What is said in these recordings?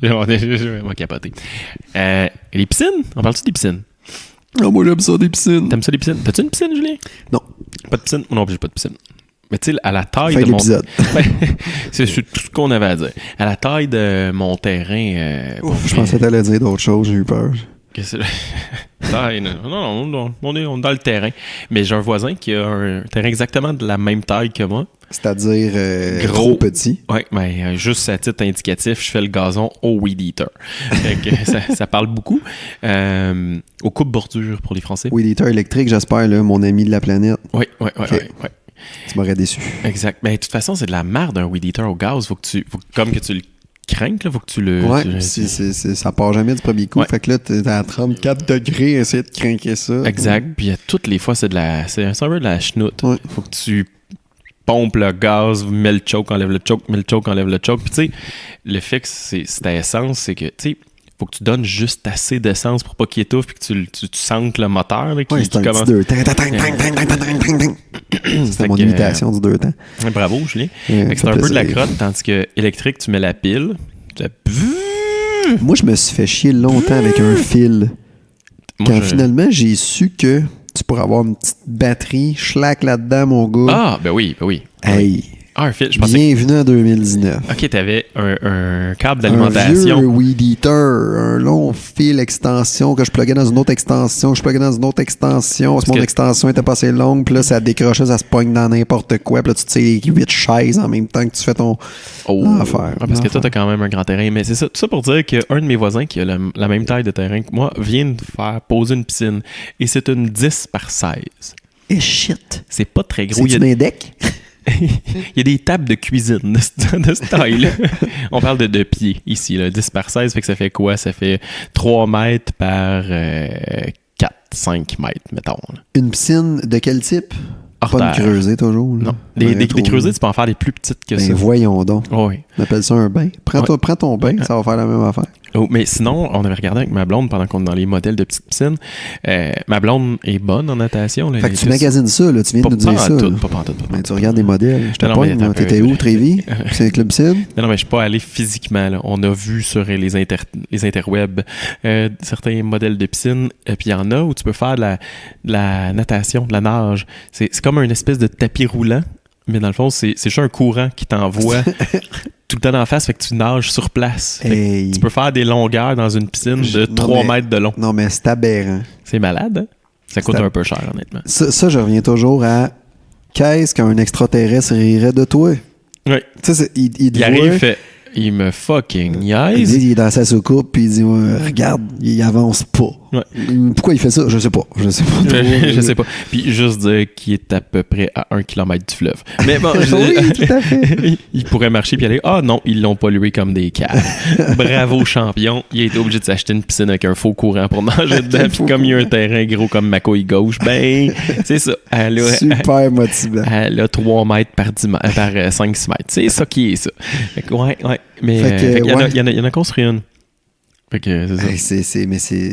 On va capoter. Les piscines? On parle-tu des piscines? Ah, moi, j'aime ça, des piscines. T'aimes ça, les piscines? T'as-tu une piscine, Julien? Non. Pas de piscine? Moi non plus, j'ai pas de piscine. Mais tu sais, à la taille Fin de l'épisode. c'est tout ce qu'on avait à dire. À la taille de mon terrain... Je pensais que t'allais dire d'autres choses, j'ai eu peur. Non, on est dans le terrain. Mais j'ai un voisin qui a un terrain exactement de la même taille que moi. C'est-à-dire Gros. petit. Oui, mais juste à titre indicatif, je fais le gazon au Weed Eater. Fait que ça parle beaucoup. Au coupe-bordure pour les Français. Weed Eater électrique, j'espère, là, mon ami de la planète. Oui. Tu m'aurais déçu. Exact. Mais de toute façon, c'est de la merde un Weed Eater au gaz. Comme que tu le crains, là, faut que tu le... Ouais, ça part jamais du premier coup. Ouais. Fait que là, t'es à 34 degrés, essayer de craquer ça. Exact. Puis toutes les fois, c'est un peu de la chenoute. Ouais. Faut que tu pompes le gaz, mets le choke, enlève le choke, mets le choke, enlève le choke. Puis tu sais, le fait que c'est ta essence, c'est que, tu sais, faut que tu donnes juste assez d'essence pour pas qu'il étouffe puis que tu sentes le moteur là, qui c'est un commence... petit deux temps. C'était mon imitation du deux temps. Bravo, Julien. Fait que c'est un peu de la crotte, tandis que électrique, tu mets la pile. Moi, je me suis fait chier longtemps avec un fil. Finalement, j'ai su que tu pourrais avoir une petite batterie, schlack là-dedans, mon gars. Ah, ben oui. Hey, un fil, je pensais... bienvenue en 2019. Ok, t'avais un câble d'alimentation. Un vieux Weed Eater, un long fil extension que je pluguais dans une autre extension, Parce que mon extension était pas assez longue, puis là, ça décrochait, ça se pogne dans n'importe quoi, puis là, tu tires 8 chaises en même temps que tu fais ton affaire. Parce que toi, t'as quand même un grand terrain. Mais c'est ça, tout ça pour dire qu'un de mes voisins qui a la même taille de terrain que moi vient de faire poser une piscine. Et c'est une 10 par 16. Et shit! C'est pas très gros. C'est-tu un deck? Il y a des tables de cuisine de ce taille-là. On parle de pieds ici, là, 10 par 16, fait que ça fait quoi? Ça fait 3 mètres par 4-5 mètres, mettons. Là. Une piscine de quel type? Pas une creusée, toujours. Là. Non. Des creusées, tu peux en faire des plus petites que ça. Voyons donc. Oh, oui. On appelle ça un bain. Prends ton bain, ça va faire la même affaire. Oh, mais sinon, on avait regardé avec ma blonde pendant qu'on est dans les modèles de petites piscines. Ma blonde est bonne en natation. Là, fait que tu magasines ça, là, tu viens de nous dire ça. Pas pantoute. Mais tu regardes des modèles. Je te pogne, t'étais où, Trévis? C'est un club Sid? Non, mais je suis pas allé physiquement. Là. On a vu sur les interwebs certains modèles de piscines. Puis il y en a où tu peux faire de la natation, de la nage. C'est comme une espèce de tapis roulant. Mais dans le fond, c'est juste un courant qui t'envoie tout le temps en face, fait que tu nages sur place. Hey. Tu peux faire des longueurs dans une piscine de 3 mètres de long. Non, mais c'est aberrant. C'est malade, hein? Ça coûte un peu cher, honnêtement. Ça, je reviens toujours à qu'est-ce qu'un extraterrestre rirait de toi? Oui. Tu sais, il arrive, il me fucking niaise. Il est dans sa soucoupe, puis il dit regarde, il avance pas. Ouais. Pourquoi il fait ça? Je sais pas. Je sais pas. Puis juste dire qu'il est à peu près à 1 km du fleuve. Mais bon, oui, tout à fait. Il pourrait marcher puis aller. Ah non, ils l'ont pollué comme des caves. Bravo, champion. Il a été obligé de s'acheter une piscine avec un faux courant pour nager dedans. Puis comme il y a un terrain gros comme ma couille gauche, ben, c'est ça. Super motivant. Elle a 3 mètres par 5-6 mètres. C'est ça qui est ça. Fait que, ouais. Mais il y en a construit une. Fait que c'est ça.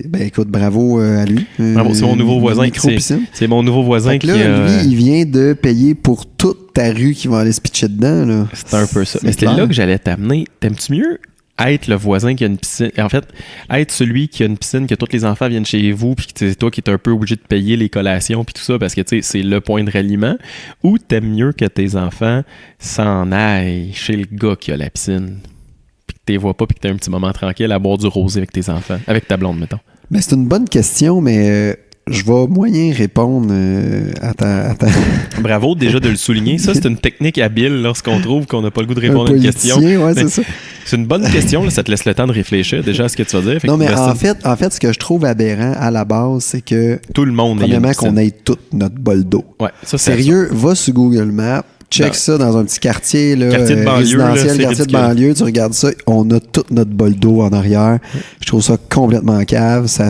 Ben écoute, bravo à lui. Bravo, c'est mon nouveau voisin. C'est mon nouveau voisin qui lui, il vient de payer pour toute ta rue qui va aller se pitcher dedans. Là. C'est un peu ça. Mais c'était là que j'allais t'amener. T'aimes-tu mieux être le voisin qui a une piscine? En fait, être celui qui a une piscine, que tous les enfants viennent chez vous, puis que c'est toi qui es un peu obligé de payer les collations, puis tout ça, parce que c'est le point de ralliement, ou t'aimes mieux que tes enfants s'en aillent chez le gars qui a la piscine? Tu les vois pas puis que tu as un petit moment tranquille à boire du rosé avec tes enfants, avec ta blonde, mettons? Ben, c'est une bonne question, mais je vais moyen répondre à ta... Bravo déjà de le souligner. Ça, c'est une technique habile lorsqu'on trouve qu'on n'a pas le goût de répondre à une question. Ouais, c'est ça. C'est une bonne question, là, ça te laisse le temps de réfléchir déjà à ce que tu vas dire. Non, mais en fait, ce que je trouve aberrant à la base, c'est que... Tout le monde premièrement, qu'on ait tout notre bol d'eau. Ouais, ça, c'est sérieux, va sur Google Maps, check ça dans un petit quartier, là, quartier de banlieue, résidentiel, quartier de banlieue, tu regardes ça, on a tout notre bol d'eau en arrière. Je trouve ça complètement cave. C'est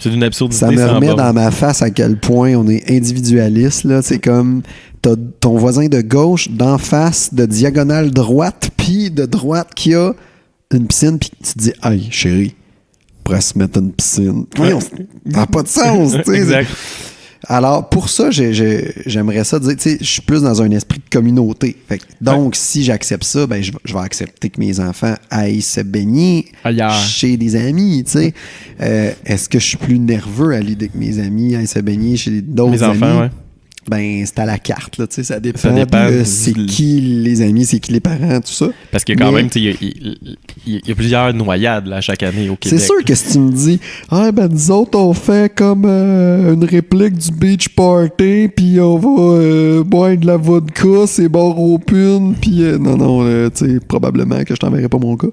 d'une absurdité. Ça me remet dans ma face à quel point on est individualiste. Là. C'est comme t'as ton voisin de gauche d'en face, de diagonale droite, puis de droite qui a une piscine, puis tu te dis « Hey, chérie, on pourrait se mettre une piscine. » Ça n'a pas de sens, tu sais. Exact. Alors, pour ça, j'aimerais ça dire, tu sais, je suis plus dans un esprit de communauté. Fait que, donc, si j'accepte ça, ben, je vais accepter que mes enfants aillent se baigner ailleurs chez des amis, tu sais. Est-ce que je suis plus nerveux à l'idée que mes amis aillent se baigner chez d'autres amis? Enfants, ouais. Ben, c'est à la carte, là, tu sais, ça dépend de c'est qui les amis, c'est qui les parents, tout ça. Parce que quand même, tu sais, il y a plusieurs noyades, là, chaque année au Québec. C'est sûr que si tu me dis, ah, ben, nous autres, on fait comme une réplique du beach party, puis on va boire de la vodka, c'est bar au pune, puis non, tu sais, probablement que je t'enverrai pas mon cas.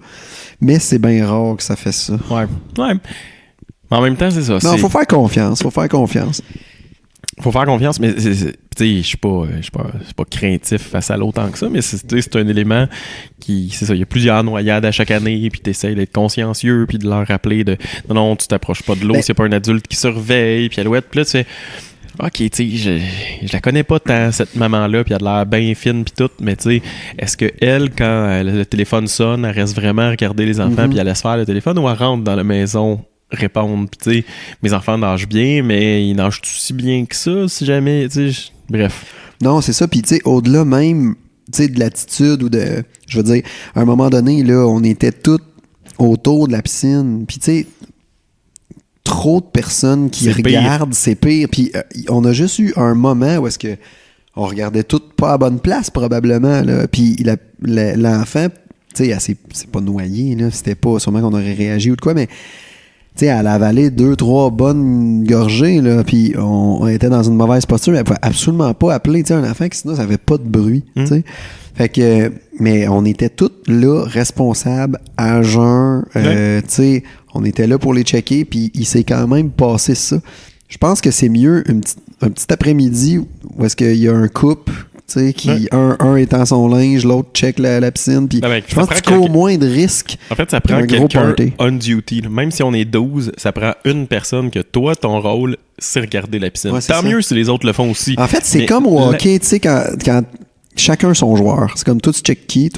Mais c'est bien rare que ça fait ça. Ouais. Mais en même temps, c'est ça. Non, faut faire confiance. Faut faire confiance, mais tu sais, je suis pas craintif face à l'autre tant que ça, mais c'est un élément qui, c'est ça, il y a plusieurs noyades à chaque année, puis tu essaies d'être consciencieux, puis de leur rappeler de non, tu t'approches pas de l'eau, c'est pas un adulte qui surveille, puis alouette, puis là tu fais OK, tu sais, je la connais pas tant, cette maman-là, puis elle a l'air bien fine, puis tout, mais tu sais, est-ce que elle, quand le téléphone sonne, elle reste vraiment à regarder les enfants, puis elle laisse faire le téléphone, ou elle rentre dans la maison répondre, puis tu sais, mes enfants nagent bien, mais ils nagent aussi bien que ça, si jamais, tu sais, bref. Non, c'est ça, puis tu sais, au-delà même, tu sais, de l'attitude ou de, je veux dire, à un moment donné, là, on était tous autour de la piscine, puis tu sais, trop de personnes qui regardent, c'est pire, puis on a juste eu un moment où est-ce que on regardait tout pas à bonne place, probablement, là, puis l'enfant, tu sais, c'est pas noyé, là, c'était pas, sûrement qu'on aurait réagi ou de quoi, mais tu sais, elle a avalé 2-3 bonnes gorgées, là, puis on était dans une mauvaise posture, mais elle pouvait absolument pas appeler, tu sais, un enfant qui sinon ça avait pas de bruit, tu sais. Fait que, mais on était tous là, responsables, à jeun, tu sais, on était là pour les checker, puis il s'est quand même passé ça. Je pense que c'est mieux un petit après-midi où est-ce qu'il y a un couple, tu sais, qui un étend son linge, l'autre check la piscine, puis je pense qu'il y a au moins de risques. En fait, ça prend quelqu'un on duty. Même si on est 12, ça prend une personne que toi, ton rôle, c'est regarder la piscine. Ouais, tant mieux si les autres le font aussi. En fait, c'est comme au hockey, tu sais, quand chacun son joueur. C'est comme toi, tu check qui,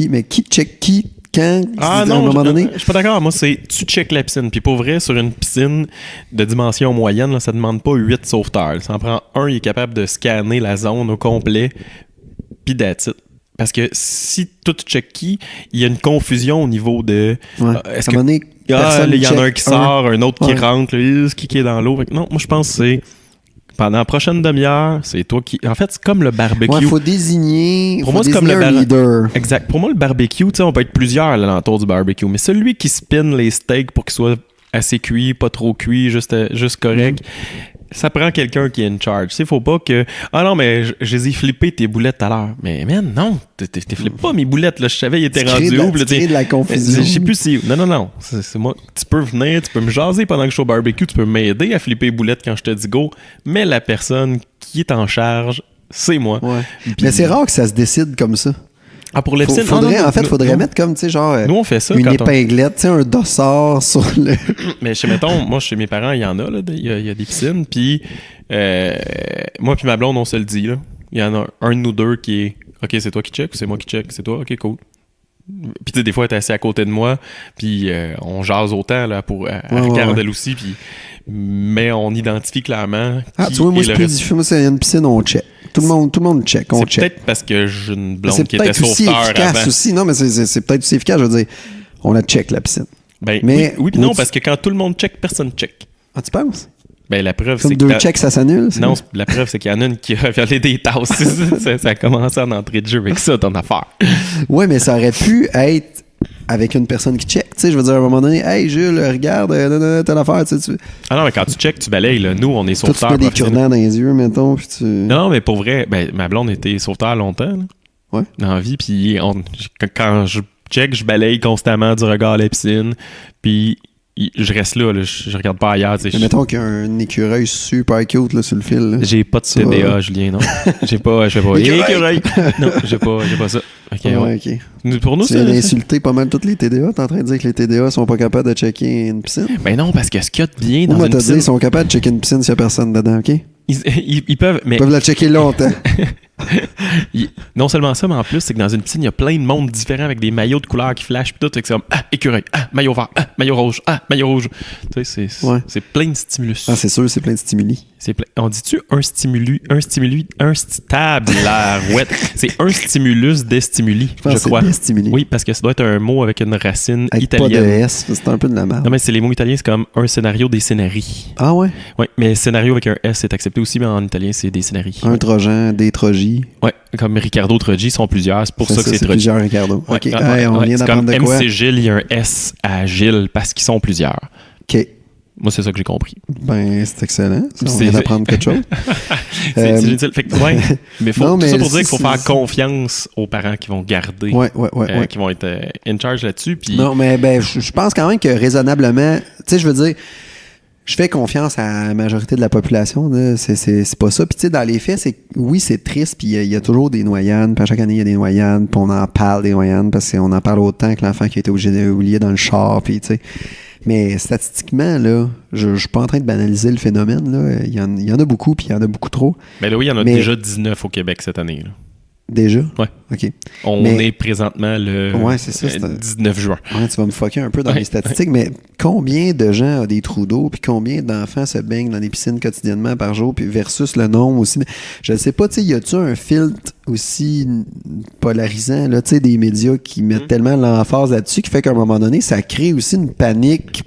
mais qui check qui quand, à un moment donné? Je suis pas d'accord. Moi, c'est tu check la piscine. Puis pour vrai, sur une piscine de dimension moyenne, là, ça demande pas 8 sauveteurs. Ça en prend un, il est capable de scanner la zone au complet, puis that's it. Parce que si tout check qui, il y a une confusion au niveau de... est-ce que il y en a un qui sort, un autre qui rentre, qui est dans l'eau. Non, moi, je pense que c'est... Pendant la prochaine demi-heure, c'est toi qui... En fait, c'est comme le barbecue. Il faut désigner, pour moi, c'est comme un leader. Exact. Pour moi, le barbecue, tu sais, on peut être plusieurs à l'entour du barbecue, mais celui qui spin les steaks pour qu'ils soient assez cuits, pas trop cuits, juste correct, ça prend quelqu'un qui est in charge. Tu sais, faut pas que... Ah non, mais je les ai flippées tes boulettes tout à l'heure. Mais man, non, t'es flippé pas mes boulettes. Là, je savais, ils étaient rendus où. Tu crées de la confusion. Je sais plus si... Non. C'est moi. Tu peux venir, tu peux me jaser pendant que je suis au barbecue, tu peux m'aider à flipper les boulettes quand je te dis go, mais la personne qui est en charge, c'est moi. Ouais. Puis... Mais c'est rare que ça se décide comme ça. Ah, pour l'épicine? Faudrait mettre comme, tu sais, genre, nous, on fait ça une épinglette, tu sais, un dossard sur le... Mais moi, chez mes parents, il y en a, là, il y a des piscines, puis moi puis ma blonde, on se le dit, là. Il y en a un de nous deux qui est, OK, c'est toi qui check, ou c'est moi qui check, c'est toi, OK, cool. Puis tu sais, des fois, elle est assise à côté de moi, puis on jase autant, là, pour regarder elle aussi, puis... Mais on identifie clairement. Tu vois, moi, je suis plus difficile. Moi, c'est une piscine, on check. Tout le monde check. C'est peut-être parce que j'ai une blonde qui était sauveteur avant. C'est peut-être efficace aussi. Non, mais c'est peut-être aussi efficace. Je veux dire, on la check, la piscine. Ben, mais, oui, non, parce que quand tout le monde check, personne check. Ah, tu penses? Ben, la preuve, c'est que... deux checks, ça s'annule? Non, la preuve, c'est qu'il y en a une qui a violé des tasses. ça a commencé en entrée de jeu avec ça, ton affaire. Oui, mais ça aurait pu être avec une personne qui check, tu sais, je veux dire, à un moment donné, hey Jules, regarde, telle affaire, tu sais. Ah non, mais quand tu check, tu balayes, là. Nous, on est sauveteurs. Tu mets des cure-dents dans les yeux, mettons, puis tu... Non, mais pour vrai, ben, ma blonde était sauveteur longtemps, là, ouais. Dans la vie, puis quand je check, je balaye constamment du regard à la piscine, puis je reste là, je regarde pas ailleurs. Mais mettons qu'il y a un écureuil super cute là, sur le fil. Là. J'ai pas de TDA, Julien, non. Je fais pas. Écureuil! Non, j'ai pas ça. OK, ouais. OK. Pour nous, tu viens d'insulter pas mal toutes les TDA. T'es en train de dire que les TDA sont pas capables de checker une piscine? Ben non, parce que ce qu'il y a de bien dans une piscine... Ils sont capables de checker une piscine s'il y a personne dedans, OK? Ils peuvent, mais... Ils peuvent la checker longtemps. Non seulement ça, mais en plus, c'est que dans une piscine, il y a plein de monde différents avec des maillots de couleurs qui flashent, puis tout, c'est comme écureuil, maillot vert, maillot rouge, maillot rouge. Tu sais, c'est plein de stimulus. Ah, c'est sûr, c'est plein de stimuli. On dit-tu un tabarouette? C'est un stimulus des stimuli, je crois. Des stimuli. Oui, parce que ça doit être un mot avec une racine avec italienne. Pas de S, c'est un peu de la merde. Non, mais c'est les mots italiens, c'est comme un scénario des scénarii. Ah ouais? Oui, mais scénario avec un S, c'est accepté aussi, mais en italien, c'est des scénarii. Un trojan, des trogi. Oui, comme Ricardo Trogi sont plusieurs, c'est pour ça que c'est Trogi. Plusieurs Ricardo. Ouais, OK, on vient d'apprendre de quoi? MC Gilles, il y a un S à Gilles parce qu'ils sont plusieurs. OK. Moi, c'est ça que j'ai compris. Ben, c'est excellent. On vient d'apprendre quelque chose. C'est génial. Fait que, ouais, mais tout ça pour dire qu'il faut faire confiance aux parents qui vont garder, qui vont être in charge là-dessus. Puis... Non, mais ben, je pense quand même que raisonnablement, tu sais, je veux dire, je fais confiance à la majorité de la population. Là. C'est pas ça. Puis tu sais, dans les faits, oui, c'est triste. Puis il y a toujours des noyades. Puis à chaque année, il y a des noyades. Puis on en parle des noyades parce qu'on en parle autant que l'enfant qui a été oublié dans le char. Puis tu sais. Mais statistiquement, là, je suis pas en train de banaliser le phénomène. Là. Il y en a beaucoup, puis il y en a beaucoup trop. Mais là, oui, il y en a déjà 19 au Québec cette année. Là. Déjà? Oui. OK. On est présentement le 19 juin. Ouais, tu vas me fucker un peu dans les statistiques, mais combien de gens ont des trous d'eau, puis combien d'enfants se baignent dans des piscines quotidiennement par jour, puis versus le nombre aussi. Je ne sais pas, tu sais, y a-tu un filtre aussi polarisant, là, tu sais, des médias qui mettent tellement l'emphase là-dessus, qui fait qu'à un moment donné, ça crée aussi une panique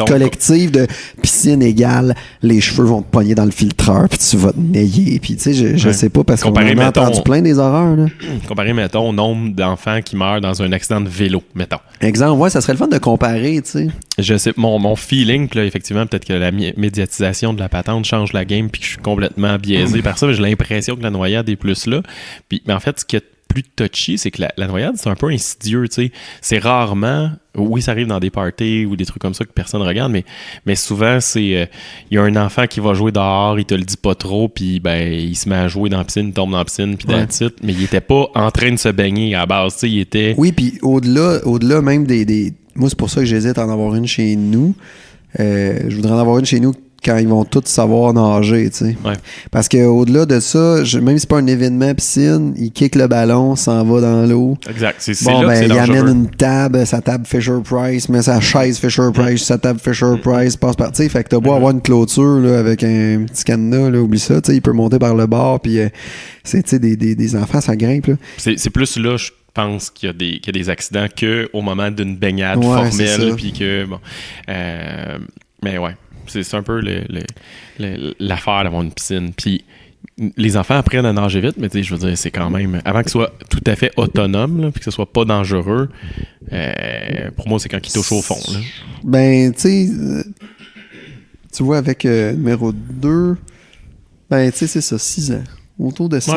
collective de piscine égale, les cheveux vont te pogner dans le filtreur, puis tu vas te nailler, puis tu sais, je sais pas, parce qu'on en a entendu plein des horreurs, là. Comparé, mettons, au nombre d'enfants qui meurent dans un accident de vélo, mettons. Exemple, ouais, ça serait le fun de comparer, tu sais. Je sais, mon feeling, là, effectivement, peut-être que la médiatisation de la patente change la game, puis que je suis complètement biaisé par ça, mais j'ai l'impression que la noyade est plus là. Puis, mais en fait, ce qui est plus touchy, c'est que la noyade, c'est un peu insidieux, tu sais. C'est rarement... Oui, ça arrive dans des parties ou des trucs comme ça que personne regarde, mais souvent, c'est... Il y a un enfant qui va jouer dehors, il te le dit pas trop, puis ben il se met à jouer dans la piscine, il tombe dans la piscine, puis that's it. Mais il était pas en train de se baigner à la base, tu sais, il était... Oui, puis au-delà même des... Moi, c'est pour ça que j'hésite à en avoir une chez nous. Je voudrais en avoir une chez nous quand ils vont tous savoir nager, tu sais. Ouais. Parce qu'au-delà de ça, même si c'est pas un événement piscine, il kick le ballon, s'en va dans l'eau. Exact. C'est bon, là que c'est il dangereux. amène une table, sa table Fisher-Price, met sa chaise Fisher-Price, sa table Fisher-Price, passe par... Tu sais, fait que t'as beau avoir une clôture là, avec un petit cadenas, là, oublie ça, tu sais, il peut monter par le bord, puis c'est, tu sais, des enfants, ça grimpe, là. C'est plus là, je pense qu'il y a des accidents qu'au moment d'une baignade formelle, puis que, bon... mais ouais. C'est un peu l'affaire d'avoir une piscine. Puis les enfants apprennent à nager vite, mais je veux dire, c'est quand même... Avant que ce soit tout à fait autonome, là, puis que ce soit pas dangereux, pour moi, c'est quand ils touchent au fond. Là. Ben, tu sais... tu vois, avec numéro 2, ben, tu sais, c'est ça, 6 ans. Autour de 5-6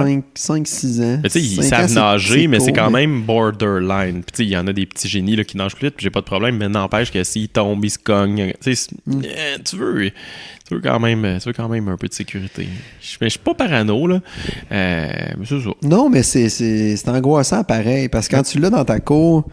ans. Mais tu sais, ils savent nager, mais c'est quand même borderline. Puis tu sais, il y en a des petits génies là, qui nagent plus vite, puis j'ai pas de problème, mais n'empêche que s'ils tombent, ils se cognent. Tu sais, tu veux quand même un peu de sécurité. Mais je suis pas parano, là. Mais c'est ça. Non, mais c'est angoissant pareil, parce que quand tu l'as dans ta cour,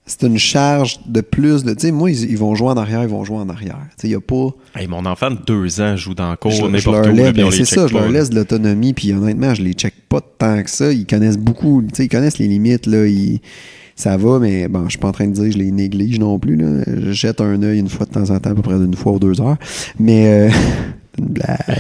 c'est une charge de plus de... Tu sais, moi, ils vont jouer en arrière, Tu sais, il n'y a pas... Hey, mon enfant de 2 ans joue dans la cour, je leur laisse de l'autonomie, puis honnêtement, je les check pas tant que ça. Ils connaissent beaucoup, tu sais, ils connaissent les limites, là, ça va, mais bon, je suis pas en train de dire que je les néglige non plus, là. Je jette un œil une fois de temps en temps, à peu près d'une fois ou 2 heures, mais... une blague...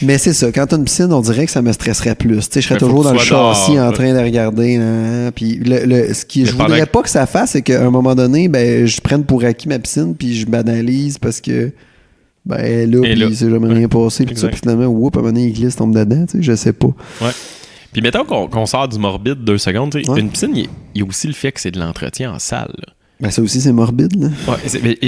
Mais c'est ça, quand t'as une piscine, on dirait que ça me stresserait plus. Tu sais, je serais toujours dans le châssis en train de regarder. Hein, puis je voudrais pas que ça fasse, c'est qu'à un moment donné, ben, je prenne pour acquis ma piscine, puis je banalise parce que ben, elle est là, puis c'est jamais rien passé. Puis finalement, à un moment donné, il glisse, tombe dedans. Tu sais, je sais pas. Ouais. Puis mettons qu'on sort du morbide 2 secondes. Une piscine, il y a aussi le fait que c'est de l'entretien en salle. Là. Ben ça aussi, c'est morbide, là. Ouais,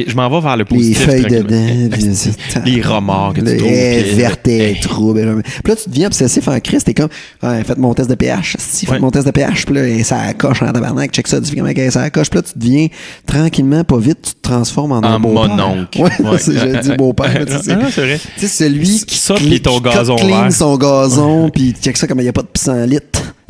je m'en vais vers le positif. Les feuilles dedans. Les remords que tu trouves. Verte et trouble. Puis là, tu deviens obsessif en Christ. T'es comme, faites mon test de pH. Faites mon test de pH. Puis là, ça coche en tabarnak. Check ça, tu fais comment ça coche. Puis là, tu deviens tranquillement, pas vite, tu te transformes en un beau-père. Mononcle. Ouais, j'ai dit beau-père. C'est vrai. Tu sais, celui qui ton gazon clean son gazon. Puis check ça, comme il n'y a pas de pissenlit.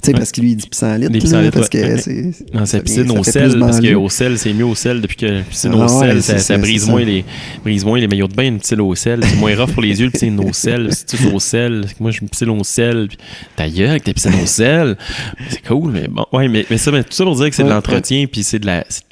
Tu sais, parce que lui, il dit piscine en litre. Des piscines en litre, parce que c'est... Non, c'est piscine au sel, parce qu'au sel, c'est mieux au sel, depuis que piscine au sel, ça brise moins les maillots de bain, une piscine au sel. C'est moins rough pour les yeux, le piscine au sel. Si tu es au sel, moi, je me piscine au sel. Ta gueule avec tes piscines au sel. C'est cool, mais bon. Ouais, mais tout ça pour dire que c'est de l'entretien, puis c'est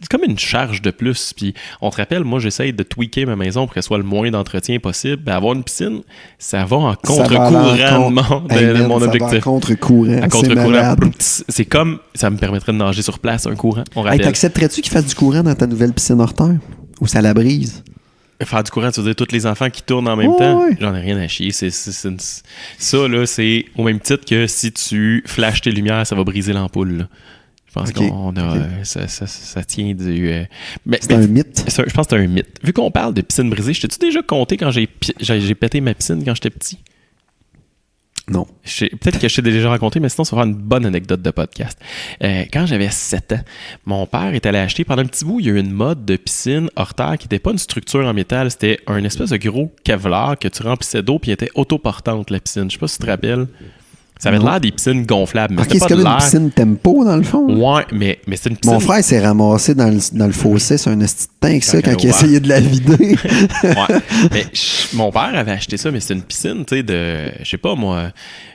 comme une charge de plus. Puis on te rappelle, moi, j'essaye de tweaker ma maison pour qu'elle soit le moins d'entretien possible. Ben, avoir une piscine, ça va en contre-courant de mon objectif. À contre-courant. C'est comme ça me permettrait de nager sur place, un courant. Hey, t'accepterais-tu qu'il fasse du courant dans ta nouvelle piscine hors terre? Ou ça la brise? Faire du courant, tu veux dire tous les enfants qui tournent en même temps? Ouais. J'en ai rien à chier. Ça, là, c'est au même titre que si tu flashes tes lumières, ça va briser l'ampoule. Là. Je pense qu'on a... Ça tient du... c'est un mythe? Je pense que c'est un mythe. Vu qu'on parle de piscine brisée, je t'ai-tu déjà compté quand j'ai pété ma piscine quand j'étais petit? Non. Peut-être que je t'ai déjà raconté, mais sinon, ça va faire une bonne anecdote de podcast. Quand j'avais 7 ans, mon père est allé acheter, pendant un petit bout, il y a eu une mode de piscine hors terre qui n'était pas une structure en métal, c'était un espèce de gros kevlar que tu remplissais d'eau, puis il était autoportante, la piscine. Je sais pas si tu te rappelles. Ça avait l'air des piscines gonflables. Mais c'est comme une piscine tempo, dans le fond. Ouais, mais c'est une piscine... Mon frère s'est ramassé dans le fossé sur un esti de tank, ça, quand il essayait de la vider. Ouais. Mais mon père avait acheté ça, mais c'est une piscine, tu sais, de, je sais pas moi,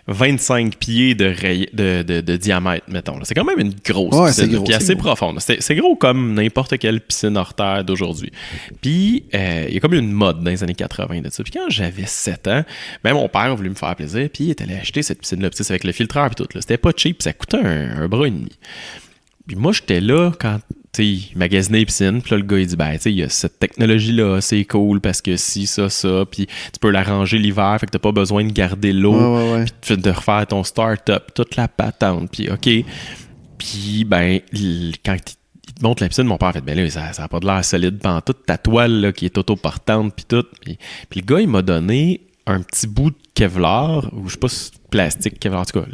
25 pieds de diamètre, mettons. C'est quand même une grosse piscine, puis assez profonde. C'est gros comme n'importe quelle piscine hors terre d'aujourd'hui. Puis, il y a comme une mode dans les années 80 de ça. Puis quand j'avais 7 ans, ben mon père a voulu me faire plaisir, puis il est allé acheter cette piscine-là. Puis c'est avec le filtreur et tout. Là. C'était pas cheap, ça coûtait un bras et demi. Puis moi, j'étais là quand il magasinait les piscines. Puis là, le gars, il dit, ben, tu sais, il y a cette technologie-là, c'est cool parce que si, ça, puis tu peux la ranger l'hiver, fait que t'as pas besoin de garder l'eau, puis de refaire ton start-up, toute la patente. Puis, OK. Puis, ben, quand il te montre la piscine, mon père a fait, ben là, ça n'a pas de l'air solide. Pendant toute ta toile là, qui est autoportante, puis tout. Puis le gars, il m'a donné un petit bout de Kevlar, ou je sais pas si plastique Kevlar, en tout cas,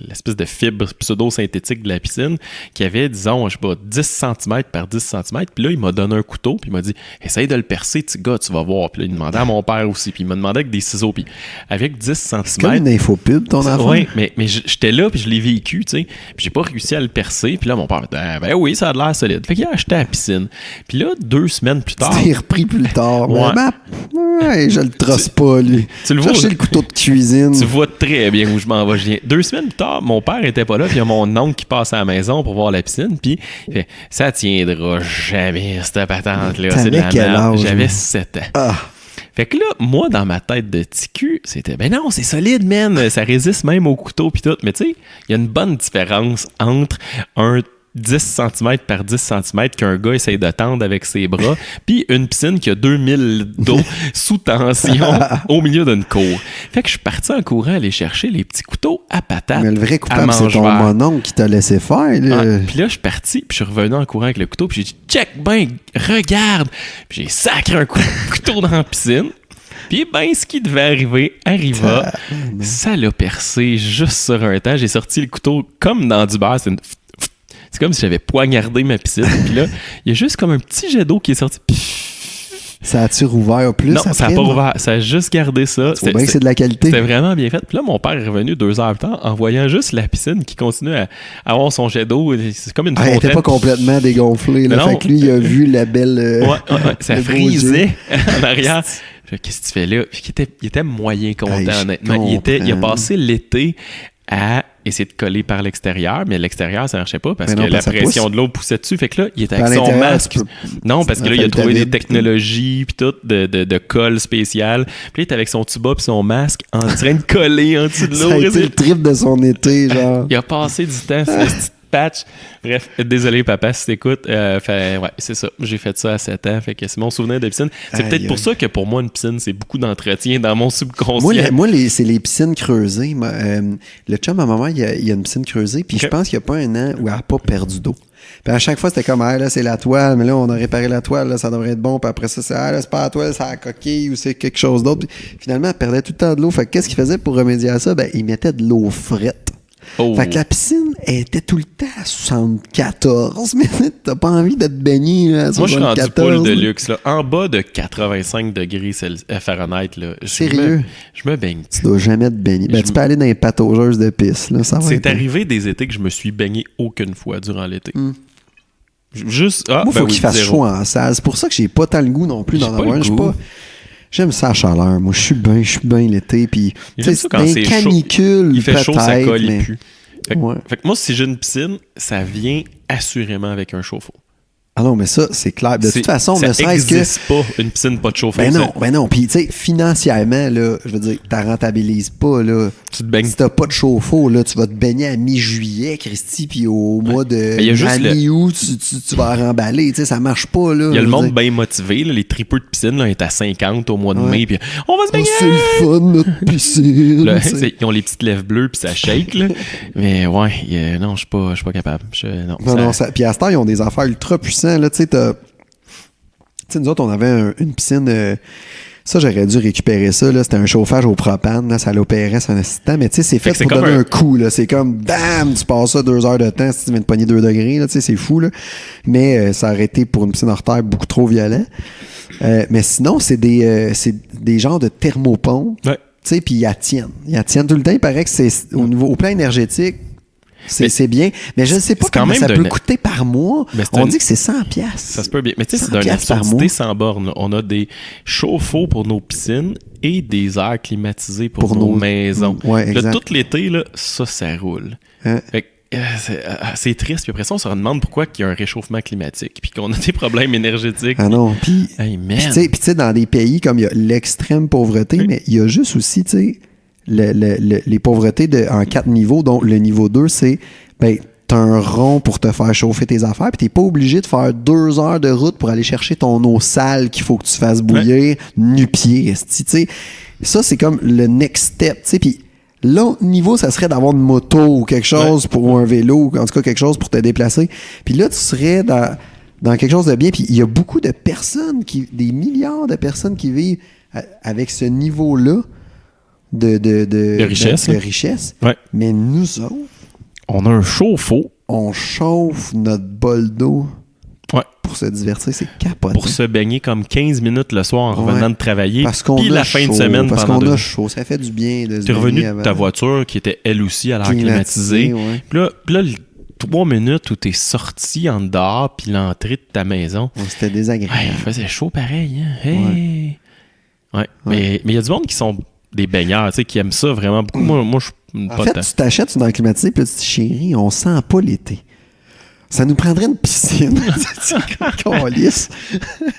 l'espèce de fibre pseudo-synthétique de la piscine, qui avait, disons, je sais pas, 10 cm par 10 cm. Puis là, il m'a donné un couteau, puis il m'a dit, essaye de le percer, petit gars, tu vas voir. Puis là, il demandait à mon père aussi, puis il m'a demandé avec des ciseaux, puis avec 10 cm. C'est comme une infopub, ton enfant. Oui, mais j'étais là, puis je l'ai vécu, tu sais. Puis j'ai pas réussi à le percer. Puis là, mon père m'a dit, ben oui, ça a l'air solide. Fait qu'il a acheté la piscine. Puis là, 2 semaines plus tard. Tu t'es repris plus tard. Ouais, je le trosse pas, lui. Tu le vois. Chercher le couteau de cuisine. Tu vois très bien où je m'en vais. 2 semaines plus tard, mon père était pas là, puis il y a mon oncle qui passe à la maison pour voir la piscine, puis il fait, ça tiendra jamais, cette patente-là. C'est de la merde. J'avais 7 ans. Ah. Fait que là, moi, dans ma tête de ticu, c'était, ben non, c'est solide, man. Ça résiste même au couteau, puis tout. Mais tu sais, il y a une bonne différence entre un 10 cm par 10 cm qu'un gars essaye de tendre avec ses bras, puis une piscine qui a 2000 d'eau sous tension au milieu d'une cour. Fait que je suis parti en courant aller chercher les petits couteaux à patates. Mais le vrai coupable, c'est ton mononcle qui t'a laissé faire. Puis là, je suis parti, puis je suis revenu en courant avec le couteau, puis j'ai dit « Check, ben, regarde! » Puis j'ai sacré un couteau dans la piscine. Puis, ben, ce qui devait arriva. Ça l'a percé juste sur un temps. J'ai sorti le couteau comme dans du beurre. C'est comme si j'avais poignardé ma piscine. Puis là, il y a juste comme un petit jet d'eau qui est sorti. Ça a-tu rouvert plus? Non, ça n'a pas rouvert. Ça a juste gardé ça. C'est bien que c'est de la qualité. C'était vraiment bien fait. Puis là, mon père est revenu 2 heures plus tard en voyant juste la piscine qui continue à avoir son jet d'eau. C'est comme une fontaine. Elle n'était pas complètement dégonflée. Là. Fait que lui, il a vu la belle... ça frisait en arrière. Qu'est-ce que tu fais là? Puis il était moyen content, honnêtement. Il a passé l'été à essayer de coller par l'extérieur, mais l'extérieur, ça marchait pas parce que la pression de l'eau poussait dessus. Fait que là, il était avec son masque. Non, parce que là, il a trouvé des technologies puis tout de colle spéciale. Puis là, il était avec son tuba puis son masque en train de coller en dessous de l'eau. Ça a été le trip de son été, genre. Il a passé du temps sur ce petit patch. Bref, désolé papa si t'écoutes. Ouais, c'est ça. J'ai fait ça à 7 ans. Fait que c'est mon souvenir de piscine. C'est peut-être pour ça que pour moi, une piscine, c'est beaucoup d'entretien dans mon subconscient. Moi c'est les piscines creusées. Le chum à maman, il y a une piscine creusée. Puis je pense qu'il n'y a pas un an où elle n'a pas perdu d'eau. Puis à chaque fois, c'était comme, là, c'est la toile, mais là, on a réparé la toile, là, ça devrait être bon. Puis après ça, c'est pas la toile, c'est la coquille ou c'est quelque chose d'autre. Puis finalement, elle perdait tout le temps de l'eau. Fait que qu'est-ce qu'il faisait pour remédier à ça? Ben, il mettait de l'eau frette. Oh. Fait que la piscine était tout le temps à 74 minutes. T'as pas envie de te baigner là, à 74. Moi, je suis rendu pool de luxe. Là. En bas de 85 degrés Fahrenheit, là, Sérieux? Je me baigne. Tu dois jamais te baigner. Ben, tu peux aller dans les pataugeuses de pisse. Là, ça va C'est être... arrivé des étés que je me suis baigné aucune fois durant l'été. Juste. Moi, faut qu'il fasse chaud en salle. C'est pour ça que j'ai pas tant le goût non plus d'en avoir. J'aime ça la chaleur. Moi, je suis bien l'été. Puis, tu sais, quand c'est canicule, chaud, il fait chaud, ça colle, mais... il pue. Fait que moi, si j'ai une piscine, ça vient assurément avec un chauffe-eau. Ah non, mais ça, c'est clair. De toute façon, ne serait-ce que... Ça pas, une piscine pas de chauffe-eau. Ben non. Puis, tu sais, financièrement, là, je veux dire, t'as rentabilises pas, là. Tu te baignes. Si t'as pas de chauffe-eau, là, tu vas te baigner à mi-juillet, Christy, puis au mois de... à mi-août, tu vas remballer. Tu sais, ça marche pas, là. Il y a le monde bien motivé, là, les tripeux de piscine, là, est à 50 au mois de mai, puis on va se baigner! C'est le fun, notre piscine! Là, ils ont les petites lèvres bleues, puis ça shake, là. Mais ouais, non, je suis pas capable. Non, puis à ce temps, ils ont des affaires ultra puissantes, là, tu sais, Tu sais, nous autres, on avait une piscine. Ça, j'aurais dû récupérer ça. Là. C'était un chauffage au propane. Là, ça l'opérait sur un assistant. Mais tu sais, c'est fait pour donner un coup. Là. C'est comme, bam, tu passes ça 2 heures de temps si tu viens de pogner 2 degrés. Là, tu sais, c'est fou. Là. Mais ça aurait été pour une piscine hors terre beaucoup trop violent. Mais sinon, c'est des genres de thermopompes. Ouais. Tu sais, puis ils tiennent. Ils tiennent tout le temps. Il paraît que c'est au plan énergétique. C'est bien, mais je ne sais pas comment ça peut coûter par mois. On dit que c'est 100$. Ça se peut bien. Mais tu sais, c'est d'une absurdité sans borne. On a des chauffe-eau pour nos piscines et des airs climatisés pour nos maisons. Ouais, là, tout l'été, là, ça roule. Fait que, c'est triste. Puis après ça, on se demande pourquoi il y a un réchauffement climatique puis qu'on a des problèmes énergétiques. Ah non, puis tu sais, dans des pays comme il y a l'extrême pauvreté, mais il y a juste aussi, tu sais, les pauvretés en 4 niveaux, dont le niveau 2, c'est t'as un rond pour te faire chauffer tes affaires, puis t'es pas obligé de faire 2 heures de route pour aller chercher ton eau sale qu'il faut que tu fasses bouillir nu-pied. Ça, c'est comme le next step. Puis l'autre niveau, ça serait d'avoir une moto ou quelque chose ou un vélo, en tout cas quelque chose pour te déplacer. Puis là, tu serais dans quelque chose de bien. Puis il y a beaucoup de personnes, des milliards de personnes qui vivent avec ce niveau-là de richesse. Ouais. Mais nous autres, on a un chauffe-eau. On chauffe notre bol d'eau pour se divertir. C'est capoté. Pour se baigner comme 15 minutes le soir en revenant de travailler. Puis la fin de semaine parce pendant qu'on a chaud. Ça fait du bien de se baigner. T'es revenu de ta voiture qui était elle aussi à l'air climatisé. Puis là, 3 minutes où t'es sorti en dehors puis l'entrée de ta maison. C'était désagréable. Il faisait chaud pareil. Hein? Hey. Ouais. Mais il y a du monde qui sont des baigneurs, tu sais, qui aiment ça vraiment beaucoup. Moi je suis pas en fait, tu t'achètes dans le climatisé, puis tu dis, chérie, on sent pas l'été. Ça nous prendrait une piscine. C'est qu'on lisse.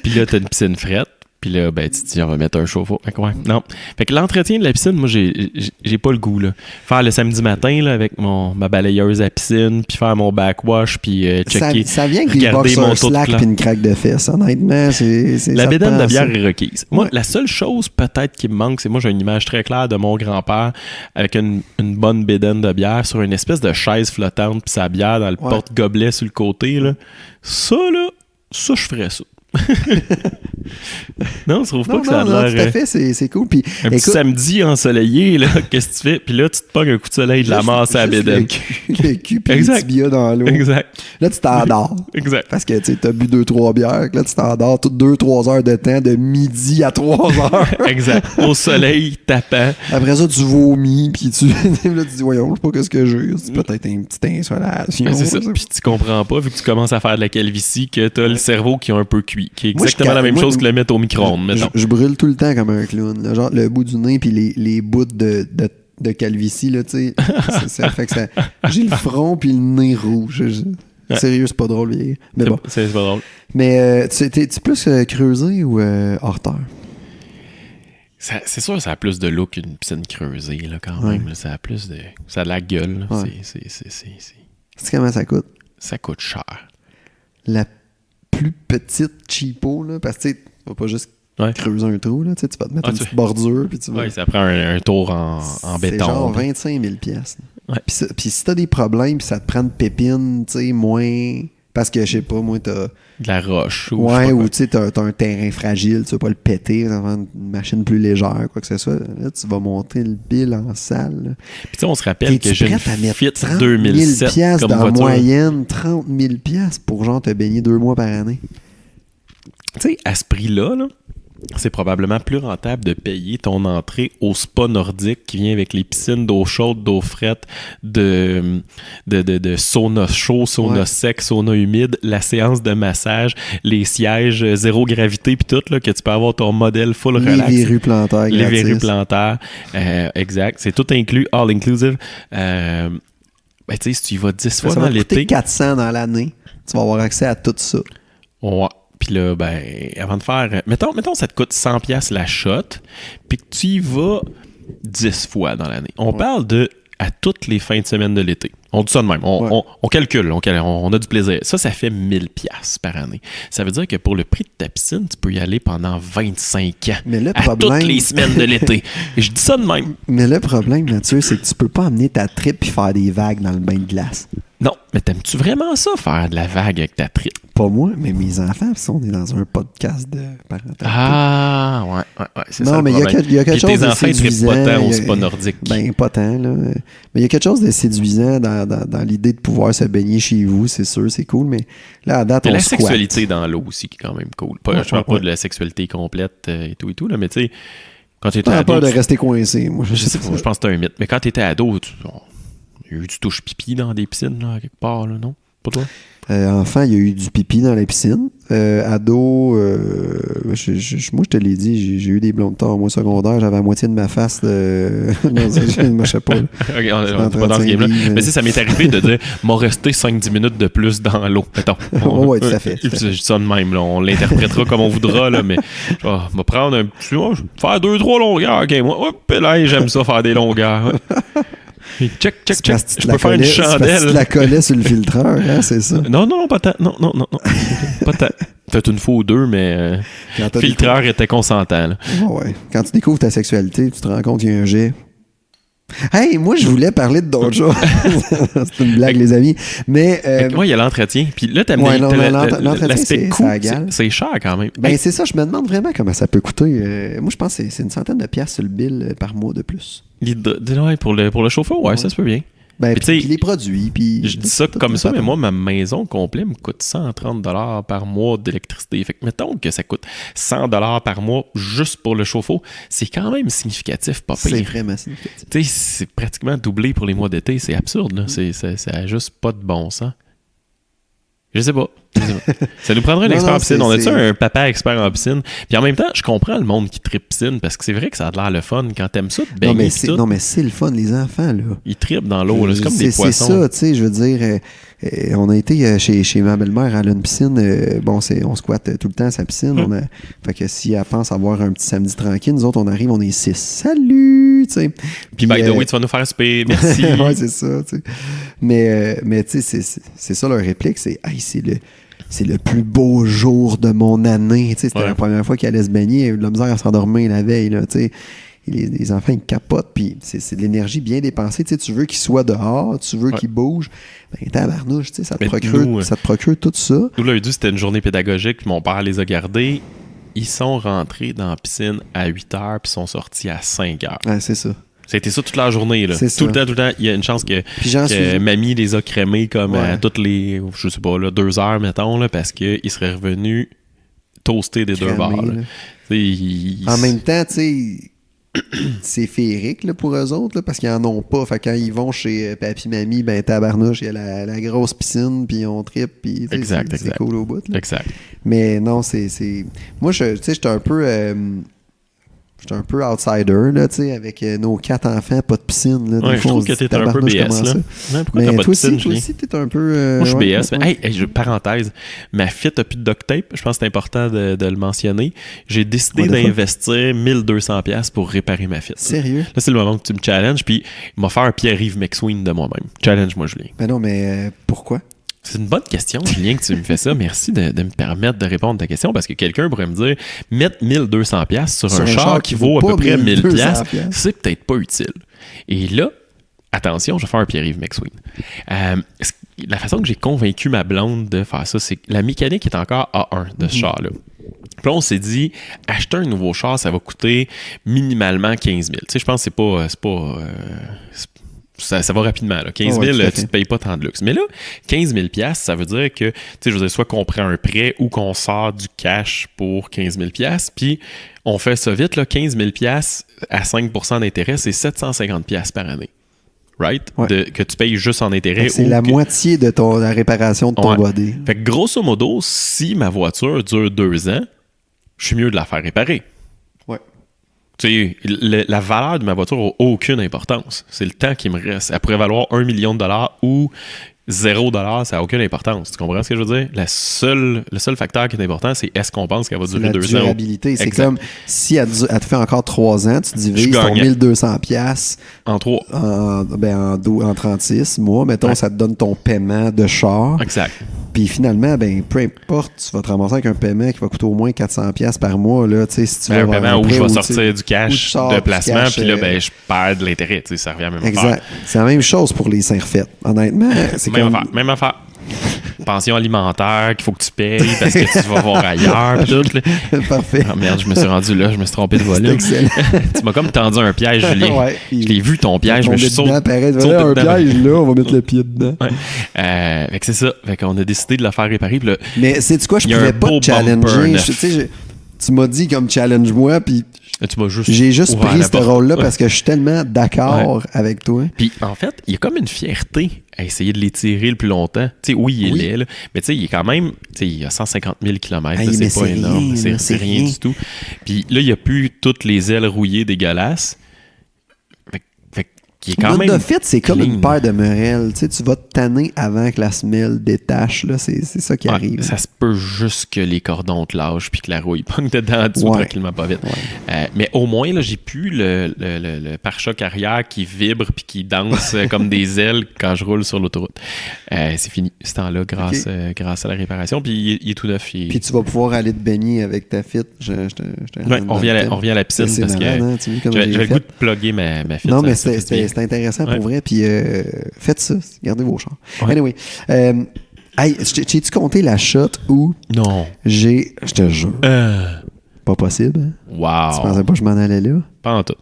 Puis là, t'as une piscine frette. Puis là, tu te dis, on va mettre un chauffe-eau. Fait que l'entretien de la piscine, moi, j'ai pas le goût, là. Faire le samedi matin, là, avec ma balayeuse à piscine, puis faire mon backwash, puis checker. Ça vient avec des boxers slack puis une craque de fesses, honnêtement. La bédaine de bière est requise. Moi, la seule chose, peut-être, qui me manque, c'est moi, j'ai une image très claire de mon grand-père avec une bonne bédaine de bière sur une espèce de chaise flottante, puis sa bière dans le porte-gobelet sur le côté, là. Ça, je ferais ça. Non, tu trouves pas que ça a l'air... tout à fait, c'est cool. Puis, un petit samedi ensoleillé, là, qu'est-ce que tu fais? Puis là, tu te pognes un coup de soleil de la masse à la bédaine. Le cul puis le tibia dans l'eau. Exact. Là, tu t'endors. Exact. Parce que tu as bu 2-3 bières. Là, tu t'endors toutes 2-3 heures de temps, de midi à 3 heures. Exact. Au soleil, tapant. Après ça, tu vomis, puis là, tu dis, voyons, je sais pas qu'est-ce que j'ai. C'est peut-être une petite insolation. C'est ça. Puis tu comprends pas, vu que tu commences à faire de la calvitie, que t'as le cerveau qui a un peu cuit. Qui est exactement la même chose que le mettre au micro-ondes, mettons. Je brûle tout le temps comme un clown. Là, genre le bout du nez puis les bouts de calvitie, là, tu sais. Ça fait que j'ai le front puis le nez rouge. Sérieux, c'est pas drôle. Mais bon. C'est pas drôle. Mais tu plus creusé ou hors terre? C'est sûr, ça a plus de look qu'une piscine creusée, là, quand même. Là, ça a plus de... Ça a de la gueule. Là. C'est comment ça coûte? Ça coûte cher. La plus petite cheapo, là, parce que tu vas pas juste creuser un trou, là, tu vas te mettre une petite bordure. Puis ça prend un tour en béton. C'est genre 25 000 $. Puis si t'as des problèmes, puis ça te prend une pépine, tu sais, moins Parce que, je sais pas, moi, t'as... De la roche. Ouais, ou tu sais, t'as un terrain fragile, tu vas pas le péter, ça va une machine plus légère, quoi que ce soit. Là, tu vas monter le bill en salle. Là. Puis tu sais, on se rappelle que j'ai une prête à mettre Fit 30 2007 000 comme dans voiture. moyenne, 30 000 pour genre te baigner 2 mois par année. Tu sais, à ce prix-là, là, c'est probablement plus rentable de payer ton entrée au spa nordique qui vient avec les piscines d'eau chaude, d'eau frette, de sauna chaud, sauna sec, sauna humide, la séance de massage, les sièges zéro gravité puis tout, là, que tu peux avoir ton modèle full relax. Les verrues plantaires Les gratis. verrues plantaires. Exact. C'est tout inclus, all inclusive. Ben, tu sais, si tu y vas 10 fois Ça dans va te coûter l'été... 400 dans l'année. Tu vas avoir accès à tout ça. Ouais. Puis là, ben, avant de faire... Mettons, ça te coûte 100$ la shot, puis que tu y vas 10 fois dans l'année. On parle de à toutes les fins de semaine de l'été. On dit ça de même. On calcule. On a du plaisir. Ça fait 1000$ par année. Ça veut dire que pour le prix de ta piscine, tu peux y aller pendant 25 ans. Mais le à problème... toutes les semaines de l'été. Et je dis ça de même. Mais le problème, Mathieu, c'est que tu peux pas amener ta trip et faire des vagues dans le bain de glace. Non, mais t'aimes-tu vraiment ça, faire de la vague avec ta trip? Pas moi, mais mes enfants, parce qu'on est dans un podcast de parentalité. Ah, ouais, c'est non, ça. Non, mais il y a quelque chose tes de enfants, ils séduisant. trippent pas tant au spa nordique. Ben, pas tant, là. Mais il y a quelque chose de séduisant dans l'idée de pouvoir se baigner chez vous, c'est sûr, c'est cool, mais là, à date, il y a on la squatte. Sexualité dans l'eau aussi qui est quand même cool. Je parle pas de la sexualité complète et tout, là, mais tu sais, quand tu étais T'as ado... peur de rester coincé, moi. Je sais pas, je pense que c'est un mythe. Mais quand tu étais ado, il y a eu du touche pipi dans des piscines, là, quelque part, là, non? Pas toi? Enfant, il y a eu du pipi dans la piscine. Ado, moi, je te l'ai dit, j'ai eu des blondes torts. Moi, secondaire, j'avais la moitié de ma face. Non, je ne sais pas. Okay, on pas dans ce game-là. Mais ça m'est arrivé de dire, m'a resté 5-10 minutes de plus dans l'eau. Mettons. Oui, tout à fait. Je dis ça de même, là. On l'interprétera comme on voudra, là, mais je vais prendre un petit... je vais faire 2-3 longueurs. OK, moi, là, j'aime ça, faire des longueurs. Check. Je peux faire une chandelle. Tu la collais sur le filtreur, hein, c'est ça? Non, pas tant. Non. Pas tant. Peut-être une fois ou deux, mais le filtreur était consentant. Là. Ouais. Quand tu découvres ta sexualité, tu te rends compte qu'il y a un jet. Hey, moi, je voulais parler de d'autres choses. C'est une blague, les amis. Mais. Moi, il y a l'entretien. Puis là, t'as l'aspect coût. C'est cher quand même. Ben, c'est ça. Je me demande vraiment comment ça peut coûter. Moi, je pense que c'est une centaine de piastres sur le bill par mois de plus. Pour le chauffeur, ouais, ça se peut bien. Ben, puis les produits. Puis je dis ça comme ça, mais moi, ma maison complète me coûte 130$ par mois d'électricité. Fait que mettons que ça coûte 100$ par mois juste pour le chauffe-eau. C'est quand même significatif, pas pire. C'est vraiment significatif. Tu sais, c'est pratiquement doublé pour les mois d'été. C'est absurde, là. Ça a juste pas de bon sens. Je sais pas. Ça nous prendrait un expert en piscine. On a-tu un papa expert en piscine? Puis en même temps, je comprends le monde qui trippe piscine parce que c'est vrai que ça a l'air le fun quand t'aimes ça de baigner. Non, mais c'est le fun, les enfants, là. Ils trippent dans l'eau, là. C'est comme des poissons. C'est ça, tu sais, je veux dire... on a été chez ma belle-mère, elle a une piscine. On squatte tout le temps à sa piscine. Fait que si elle pense avoir un petit samedi tranquille, nous autres, on arrive, on est 6. Salut! Tu sais. Puis by the way, tu vas nous faire souper. Merci. Ouais, c'est ça, tu sais. Mais tu sais, c'est ça leur réplique, c'est « Hey, c'est le plus beau jour de mon année. » Tu sais, c'était la première fois qu'elle allait se baigner. Elle a eu de la misère à s'endormir la veille, là, tu sais. Les enfants, ils capotent, puis c'est de l'énergie bien dépensée. Tu sais, tu veux qu'ils soient dehors, tu veux qu'ils bougent. Ben, tabarnouche, tu sais, ça te procure tout ça. Nous, lundi, c'était une journée pédagogique, puis mon père les a gardés. Ils sont rentrés dans la piscine à 8h, puis sont sortis à 5h. Ah, c'est ça. C'était ça toute la journée, là. Tout le temps. Il y a une chance que mamie les a crémés comme à toutes les, je sais pas, là, 2 heures, mettons, là, parce qu'ils seraient revenus toastés des 2 bords. En même temps, tu sais, c'est féerique là, pour eux autres, là, parce qu'ils en ont pas. Fait que quand ils vont chez papi mamie, ben tabarnouche, il y a la grosse piscine, puis on trippe, puis c'est cool au bout. Là. Exact. Mais non, c'est... Moi, j'étais un peu... J'étais un peu outsider, là, tu sais, avec nos 4 enfants, pas de piscine. Là, ouais, je trouve que t'es un peu BS, là. Mais toi aussi, t'es un peu... moi, je suis BS. Mais, parenthèse, ma fille a plus de duct tape. Je pense que c'est important de le mentionner. J'ai décidé d'investir 1200$ pour réparer ma fille. Sérieux? Là, c'est le moment que tu me challenges, puis il m'a fait un Pierre-Yves McSween de moi-même. Challenge-moi, Julien. Ben non, mais pourquoi? C'est une bonne question, Julien, que tu me fais ça. Merci de me permettre de répondre à ta question parce que quelqu'un pourrait me dire mettre 1200$ sur un char qui vaut à peu près 1000$, c'est peut-être pas utile. Et là, attention, je vais faire un Pierre-Yves McSween. La façon que j'ai convaincu ma blonde de faire ça, c'est que la mécanique est encore A1 de ce char-là. Puis là, on s'est dit, acheter un nouveau char, ça va coûter minimalement 15 000. Tu sais, je pense que ça va rapidement. Là. 15 000, tu ne te payes pas tant de luxe. Mais là, 15 000 $, ça veut dire que, tu sais, je veux dire, soit qu'on prend un prêt ou qu'on sort du cash pour 15 000 $. Puis, on fait ça vite, là, 15 000 $ à 5 % d'intérêt, c'est 750 $ par année. Right? Ouais. Que tu payes juste en intérêt. C'est la moitié de la réparation de ton body. Fait que grosso modo, si ma voiture dure 2 ans, je suis mieux de la faire réparer. Ouais. Tu sais, la valeur de ma voiture n'a aucune importance. C'est le temps qui me reste. Elle pourrait valoir 1 million de dollars ou 0 $, ça n'a aucune importance. Tu comprends ce que je veux dire? Le seul facteur qui est important, c'est est-ce qu'on pense qu'elle va durer 2 ans? La durabilité. C'est comme si elle te fait encore 3 ans, tu divises ton 1200 $ en 3. En 36 mois, mettons, ça te donne ton paiement de char. Exact. Puis finalement, peu importe, tu vas te ramasser avec un paiement qui va coûter au moins 400 $ par mois. Là, si tu un paiement où je vais sortir du cash de placement, puis là, je perds de l'intérêt. Ça revient à la même affaire. Exact. C'est la même chose pour les Saint-Refaites. Honnêtement, c'est même affaire. Pension alimentaire qu'il faut que tu payes parce que tu vas voir ailleurs. Tout, parfait. Oh merde, je me suis rendu là, je me suis trompé de volume. Excellent. Tu m'as comme tendu un piège, Julien. Ouais, je l'ai vu ton piège, mais je suis sauté. Un piège là, on va mettre le pied dedans. Ouais. Fait que c'est ça. Fait qu'on a décidé de le faire réparer. Là, mais sais-tu quoi, je pouvais pas te challenger. Tu m'as dit comme challenge-moi, puis j'ai juste pris ce rôle-là parce que je suis tellement d'accord avec toi. Puis en fait, il y a comme une fierté à essayer de l'étirer le plus longtemps. Tu sais, oui, il est laid, là, mais tu sais, il est quand même, tu sais, il a 150 000 km, c'est pas énorme, c'est rien du tout. Puis là, il n'y a plus toutes les ailes rouillées dégueulasses. Qui est quand même Fit, c'est comme une paire de merelles. Tu sais, tu vas te tanner avant que la semelle détache. Là. C'est ça qui arrive. Ça se peut juste que les cordons te lâchent puis que la rouille pogne dedans tranquillement pas vite. Ouais. Mais au moins, là, j'ai plus le pare-choc arrière qui vibre puis qui danse comme des ailes quand je roule sur l'autoroute. C'est fini ce temps-là grâce à la réparation. Puis il est tout neuf. Puis tu vas pouvoir aller te baigner avec ta Fit. On revient à la piscine parce malade, que j'avais le goût de plugger ma Fit. Non, mais c'est intéressant pour vrai. Puis faites ça. Gardez vos chars. Ouais. Anyway. J'ai-tu compté la shot où non. Je te jure. Pas possible. Hein? Wow. Tu pensais pas que je m'en allais là? Pas en tout.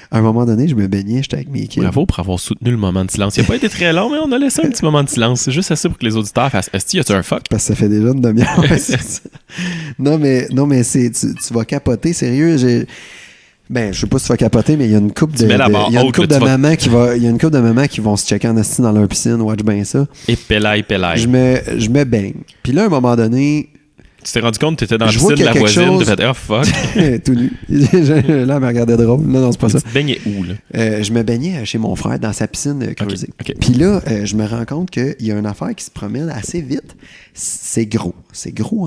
À un moment donné, je me baignais, j'étais avec mes kids. Bravo pour avoir soutenu le moment de silence. Il n'a pas été très long, mais on a laissé un petit moment de silence. C'est juste assez pour que les auditeurs fassent « Est-ce qu'il y a un fuck? » Parce que ça fait déjà une demi-heure. Non, mais tu vas capoter, sérieux. Je sais pas si tu vas capoter, mais il y a une couple de mamans qui vont se checker en esti dans leur piscine, watch bien ça. Et pélaille. Je me baigne. Puis là, à un moment donné, tu t'es rendu compte que tu étais dans la piscine de la voisine, tu t'es fait « Oh fuck! » Tout nu. Là, elle me regardait drôle. Non, c'est pas ça. Tu te baignais où, là? Je me baignais chez mon frère dans sa piscine creusée. Okay. Puis là, je me rends compte qu'il y a une affaire qui se promène assez vite. C'est gros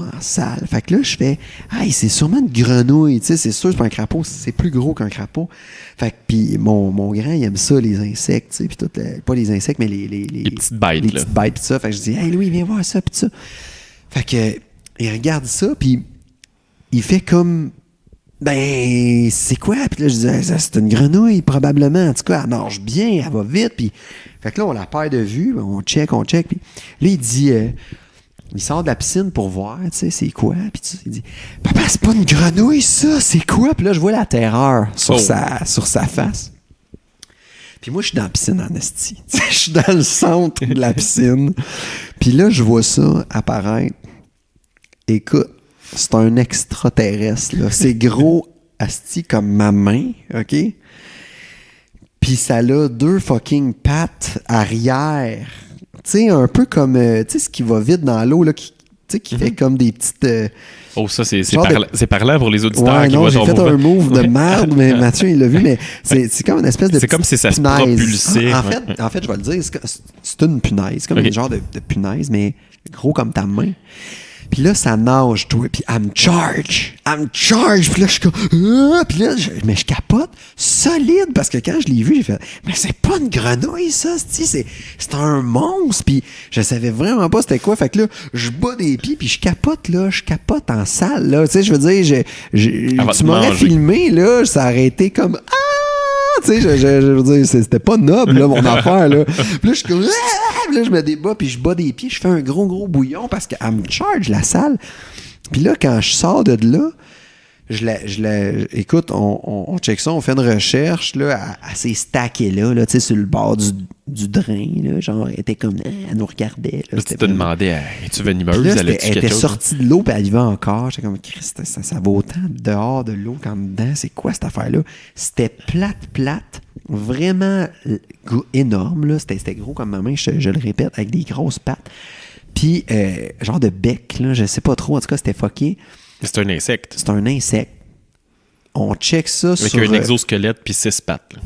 en salle. Fait que là, je fais « Hey, c'est sûrement une grenouille. » Tu sais, c'est sûr, c'est pas un crapaud. C'est plus gros qu'un crapaud. Fait que, puis mon grand, il aime ça, les insectes. Tu sais, puis pas les insectes, mais les petites bêtes. Les petites bêtes, puis ça. Fait que je dis « Hey, Louis, viens voir ça, puis ça. » Fait que il regarde ça, puis il fait comme c'est quoi? Puis là, je dis c'est une grenouille, probablement. En tout cas, elle marche bien, elle va vite. Puis, fait que là, on la perd de vue, on check. Puis là, il dit, il sort de la piscine pour voir, tu sais, c'est quoi? Puis il dit, papa, c'est pas une grenouille, ça, c'est quoi? Puis là, je vois la terreur sur sa face. Puis moi, je suis dans la piscine en esti. Je suis dans le centre de la piscine. Puis là, je vois ça apparaître. Écoute, c'est un extraterrestre, là. C'est gros asti comme ma main, OK? Puis ça a 2 fucking pattes arrière. Tu sais, un peu comme, tu sais, ce qui va vite dans l'eau, là, qui fait comme des petites... ça, c'est parlant pour les auditeurs qui voient j'ai fait un move de merde, mais Mathieu, il l'a vu, mais c'est comme une espèce de c'est comme si ça se propulsait. En fait, je vais le dire, c'est une punaise, comme un genre de punaise, mais gros comme ta main. Puis là, ça nage, toi. Puis I'm charge. Puis là, je suis comme... Puis là, je capote solide parce que quand je l'ai vu, j'ai fait... Mais c'est pas une grenouille, ça. C'est un monstre. Puis je savais vraiment pas c'était quoi. Fait que là, je bats des pieds puis je capote, là. Je capote en salle, là. Tu sais, je veux dire, tu m'aurais filmé, là. Ça aurait été comme... tu sais, je veux dire, c'était pas noble, là, mon affaire, là. Puis là, je suis comme, puis là, je me débat, puis je bats des pieds, je fais un gros bouillon parce qu'elle me charge la salle. Puis là, quand je sors de là, écoute, on check ça, on fait une recherche, là, à ces stackés-là, tu sais, sur le bord du drain, là, genre, elle était comme, elle nous regardait. Là, tu te demandais, es-tu venimeuse? Là, Elle était sortie de l'eau, puis elle y va encore. J'étais comme, Christ, ça va autant dehors de l'eau qu'en dedans. C'est quoi cette affaire-là? C'était plate, vraiment énorme, là. C'était gros comme ma main, je le répète, avec des grosses pattes. Puis, genre de bec, là, je sais pas trop, en tout cas, c'était fucké. C'est un insecte. C'est un insecte. On check ça avec sur... un exosquelette puis 6 pattes. Là.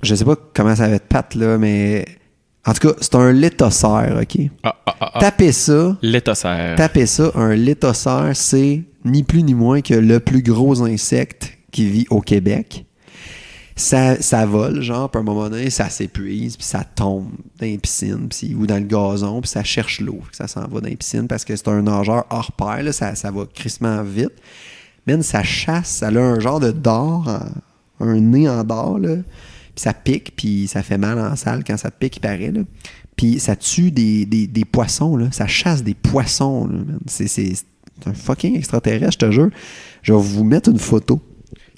Je sais pas comment ça avait de pattes, là, mais... En tout cas, c'est un léthocère, OK? Tapez ça. Léthocère. Tapez ça. Un léthocère, c'est ni plus ni moins que le plus gros insecte qui vit au Québec. Ça vole, genre, puis à un moment donné, ça s'épuise, puis ça tombe dans les piscines ou dans le gazon, puis ça cherche l'eau. Ça s'en va dans les piscines parce que c'est un nageur hors pair, là, ça va crissement vite. Mais ça chasse, ça a un genre de dard, un nez en dard, là, puis ça pique, puis ça fait mal en salle quand ça te pique, il paraît, là. Puis ça tue des poissons, là. Ça chasse des poissons, là, man. C'est un fucking extraterrestre, je te jure. Je vais vous mettre une photo.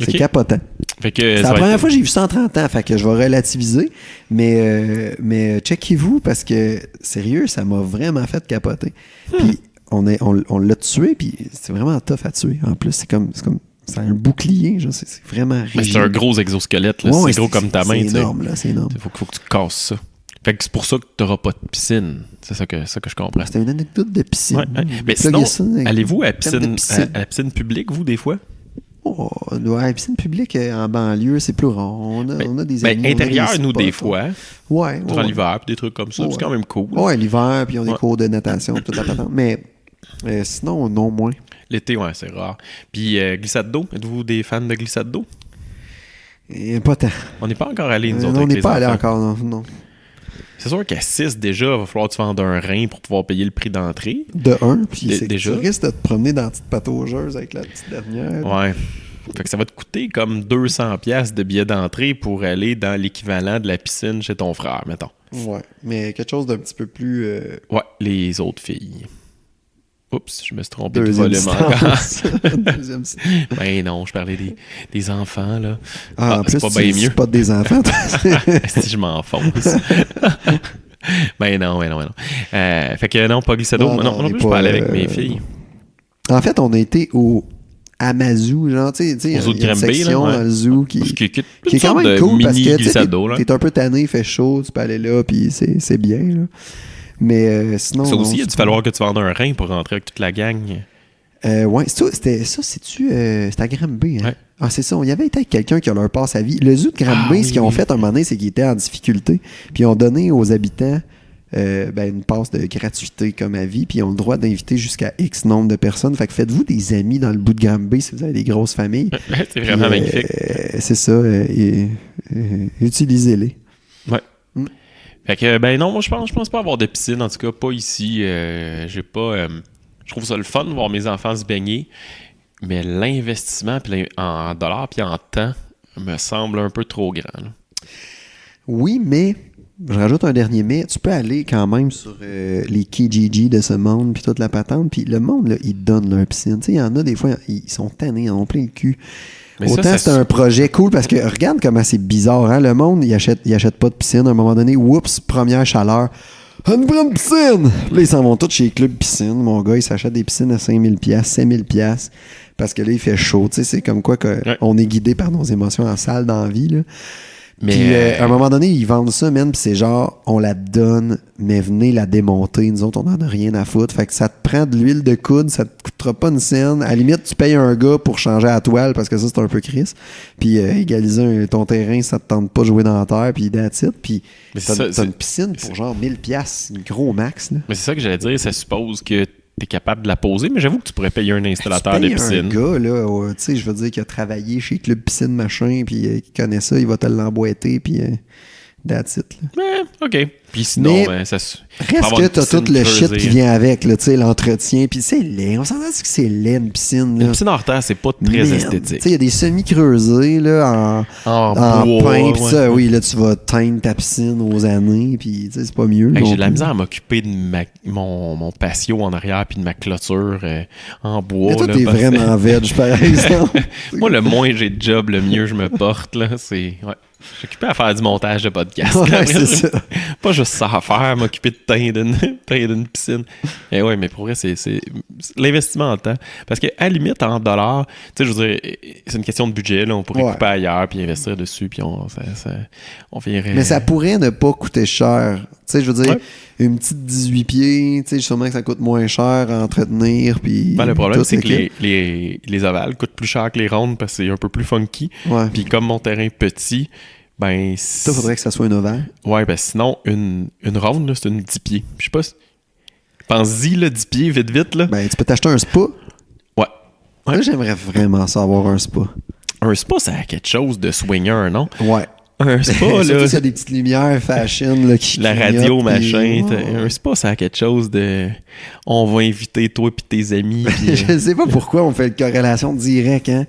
C'est capotant. C'est la première fois que j'ai vu ça en 30 ans, fait que je vais relativiser, mais checkez-vous parce que, sérieux, ça m'a vraiment fait capoter. Puis on l'a tué, puis c'est vraiment tough à tuer. En plus, c'est comme c'est un bouclier, genre, c'est vraiment rigide. Mais c'est un gros exosquelette, là. C'est gros comme ta main. C'est énorme, là, c'est énorme. Faut que tu casses ça. Fait que c'est pour ça que tu n'auras pas de piscine. C'est ça que je comprends. C'était une anecdote de piscine. Ouais. Mais sinon, allez-vous à la piscine publique, vous, des fois? Oh, ouais, piscine publique en banlieue, c'est plus rare. On a des amis. Intérieur, nous, des fois. Ouais. Durant l'hiver, puis des trucs comme ça. C'est quand même cool. Ouais, l'hiver, puis on a des cours de natation, toute la patente. Mais sinon, non moins. L'été, ouais, c'est rare. Puis glissade d'eau, êtes-vous des fans de glissade d'eau? Pas tant. On n'est pas encore allés, nous autres, on n'est pas allés encore, non. C'est sûr qu'à 6, déjà, il va falloir que tu vendes un rein pour pouvoir payer le prix d'entrée. De 1, puis déjà. Tu risques de te promener dans la petite pataugeuse avec la petite dernière. Ouais. Fait que ça va te coûter comme 200$ de billets d'entrée pour aller dans l'équivalent de la piscine chez ton frère, mettons. Ouais, mais quelque chose d'un petit peu plus... Ouais, les autres filles. Oups, je me suis trompé de volume encore. Ben non, je parlais des enfants, là. En plus, c'est pas bien mieux. C'est pas des enfants. Si je m'enfonce. Ben non. Fait que non, pas glissade d'eau. Non, plus, je peux aller avec mes filles. En fait, on a été au Amazou, genre, tu sais, il y a une section dans le zoo qui est quand même cool parce que t'es un peu tanné, il fait chaud, tu peux aller là, puis c'est bien, là. Mais sinon... Ça aussi, il a dû falloir que tu vendes un rein pour rentrer avec toute la gang. Ouais, c'était à Granby, hein? Ouais. Ah, c'est ça, on y avait été avec quelqu'un qui a leur passe à vie. Le zoo de Granby, ce qu'ils ont fait un moment donné, c'est qu'ils étaient en difficulté, puis ils ont donné aux habitants une passe de gratuité comme avis, puis ils ont le droit d'inviter jusqu'à X nombre de personnes. Fait que faites-vous des amis dans le bout de Granby si vous avez des grosses familles. C'est vraiment magnifique. C'est ça, utilisez-les. Ouais. Fait que, non, moi, je pense pas avoir de piscine, en tout cas, pas ici. J'ai pas... je trouve ça le fun de voir mes enfants se baigner, mais l'investissement en dollars puis en temps me semble un peu trop grand. Là. Oui, mais... Je rajoute un dernier mais. Tu peux aller quand même sur les Kijiji de ce monde puis toute la patente. Puis le monde, là, ils donnent leur piscine. Tu sais, il y en a des fois, ils sont tannés, ils en ont plein le cul. Mais autant c'est un projet cool parce que regarde comment c'est bizarre. Hein? Le monde, il achète pas de piscine. À un moment donné, oups, première chaleur. On prend une piscine! Là, ils s'en vont tous chez les clubs piscine. Mon gars, il s'achète des piscines à 5000$, 5000$. Parce que là, il fait chaud. Tu sais, c'est comme quoi on est guidé par nos émotions en salle dans la vie, là. Mais puis, à un moment donné, ils vendent ça, man, pis c'est genre, on la donne, mais venez la démonter. Nous autres, on n'en a rien à foutre. Fait que ça te prend de l'huile de coude, ça te coûtera pas une scène. À la limite, tu payes un gars pour changer la toile, parce que ça, c'est un peu crisse. Puis égaliser ton terrain, ça te tente pas de jouer dans la terre, puis that's it. Puis t'as une piscine pour genre 1000$, gros max. Là. Mais c'est ça que j'allais dire, ça suppose que t'es capable de la poser, mais j'avoue que tu pourrais payer un installateur de piscine. Un gars, là, tu sais, je veux dire, qui a travaillé chez Club Piscine, machin, puis qui connaît ça, il va te l'emboîter, puis That's it. Là. Mais, OK. Puis sinon, ça reste que t'as tout le shit qui vient avec, là, tu sais, l'entretien, puis c'est laid. On s'entend que c'est laid, une piscine. Là. Une piscine hors terre, c'est pas très esthétique. Tu sais, il y a des semi-creusés, là, en bois, pain, puis ça, oui, là, tu vas teindre ta piscine aux années, puis tu sais, c'est pas mieux. Hey, j'ai de la misère à m'occuper de mon patio en arrière, puis de ma clôture en bois. Mais toi, là, t'es vraiment veg, par exemple. Moi, le moins j'ai de job, le mieux je me porte, là, c'est... Ouais. Je suis occupé à faire du montage de podcast. Ouais, c'est ça. Pas juste ça à faire, m'occuper de teindre d'une piscine. Et ouais, mais pour vrai, c'est l'investissement en temps. Parce qu'à la limite, en dollars, tu sais, je veux dire, c'est une question de budget. Là, on pourrait couper ailleurs puis investir dessus, puis on viendrait... Mais ça pourrait ne pas coûter cher. Tu sais, je veux dire, une petite 18 pieds, tu sais, sûrement que ça coûte moins cher à entretenir. Puis le problème, c'est que les ovales coûtent plus cher que les rondes parce que c'est un peu plus funky. Ouais. Puis comme mon terrain est petit, ben... Toi, faudrait que ça soit un ovale. Ouais, ben sinon, une ronde, là, c'est une 10 pieds. Je sais pas si... Pense-y, là, 10 pieds, vite, là. Ben, tu peux t'acheter un spa. Ouais. Moi, j'aimerais vraiment savoir un spa. Un spa, ça a quelque chose de swinger, non? Ouais. Un spa, là... Surtout s'il y a des petites lumières fashion, là, qui la radio, machin. Puis... Un spa, ça a quelque chose de... On va inviter toi pis tes amis. Pis... Je sais pas pourquoi on fait une corrélation directe, hein.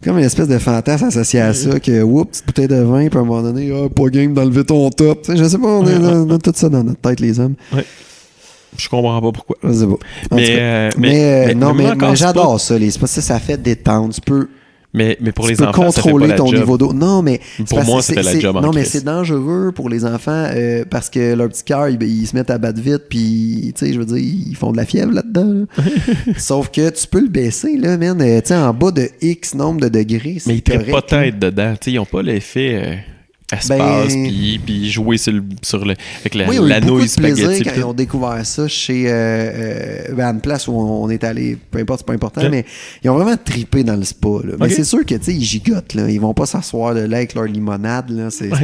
Comme une espèce de fantasme associé à ça, que, oups, petite bouteille de vin, puis à un moment donné, pas game d'enlever ton top. T'sais, je sais pas, on a tout ça dans notre tête, les hommes. Ouais. Je comprends pas pourquoi. Je sais pas. Mais j'adore ça, les spas. Ça fait détendre. Tu peux... Mais pour les enfants, contrôler ça fait pas la ton job. Niveau d'eau. Non, mais pour moi, c'était la job. Non, mais c'est dangereux pour les enfants parce que leur petit cœur, ils se mettent à battre vite, puis tu sais, je veux dire, ils font de la fièvre là-dedans. Là. Sauf que tu peux le baisser, là, man. Tu sais, en bas de X nombre de degrés. Mais ils ne pas tête dedans. Tu sais, ils n'ont pas l'effet. Espace, puis jouer avec la nouille spaghetti. Plaisir quand ils ont découvert ça chez à une place où on est allé, peu importe, c'est pas important, mais ils ont vraiment trippé dans le spa. Là. Mais c'est sûr que, tu sais, ils gigotent, là. Ils vont pas s'asseoir de là avec leur limonade, là. C'est pas...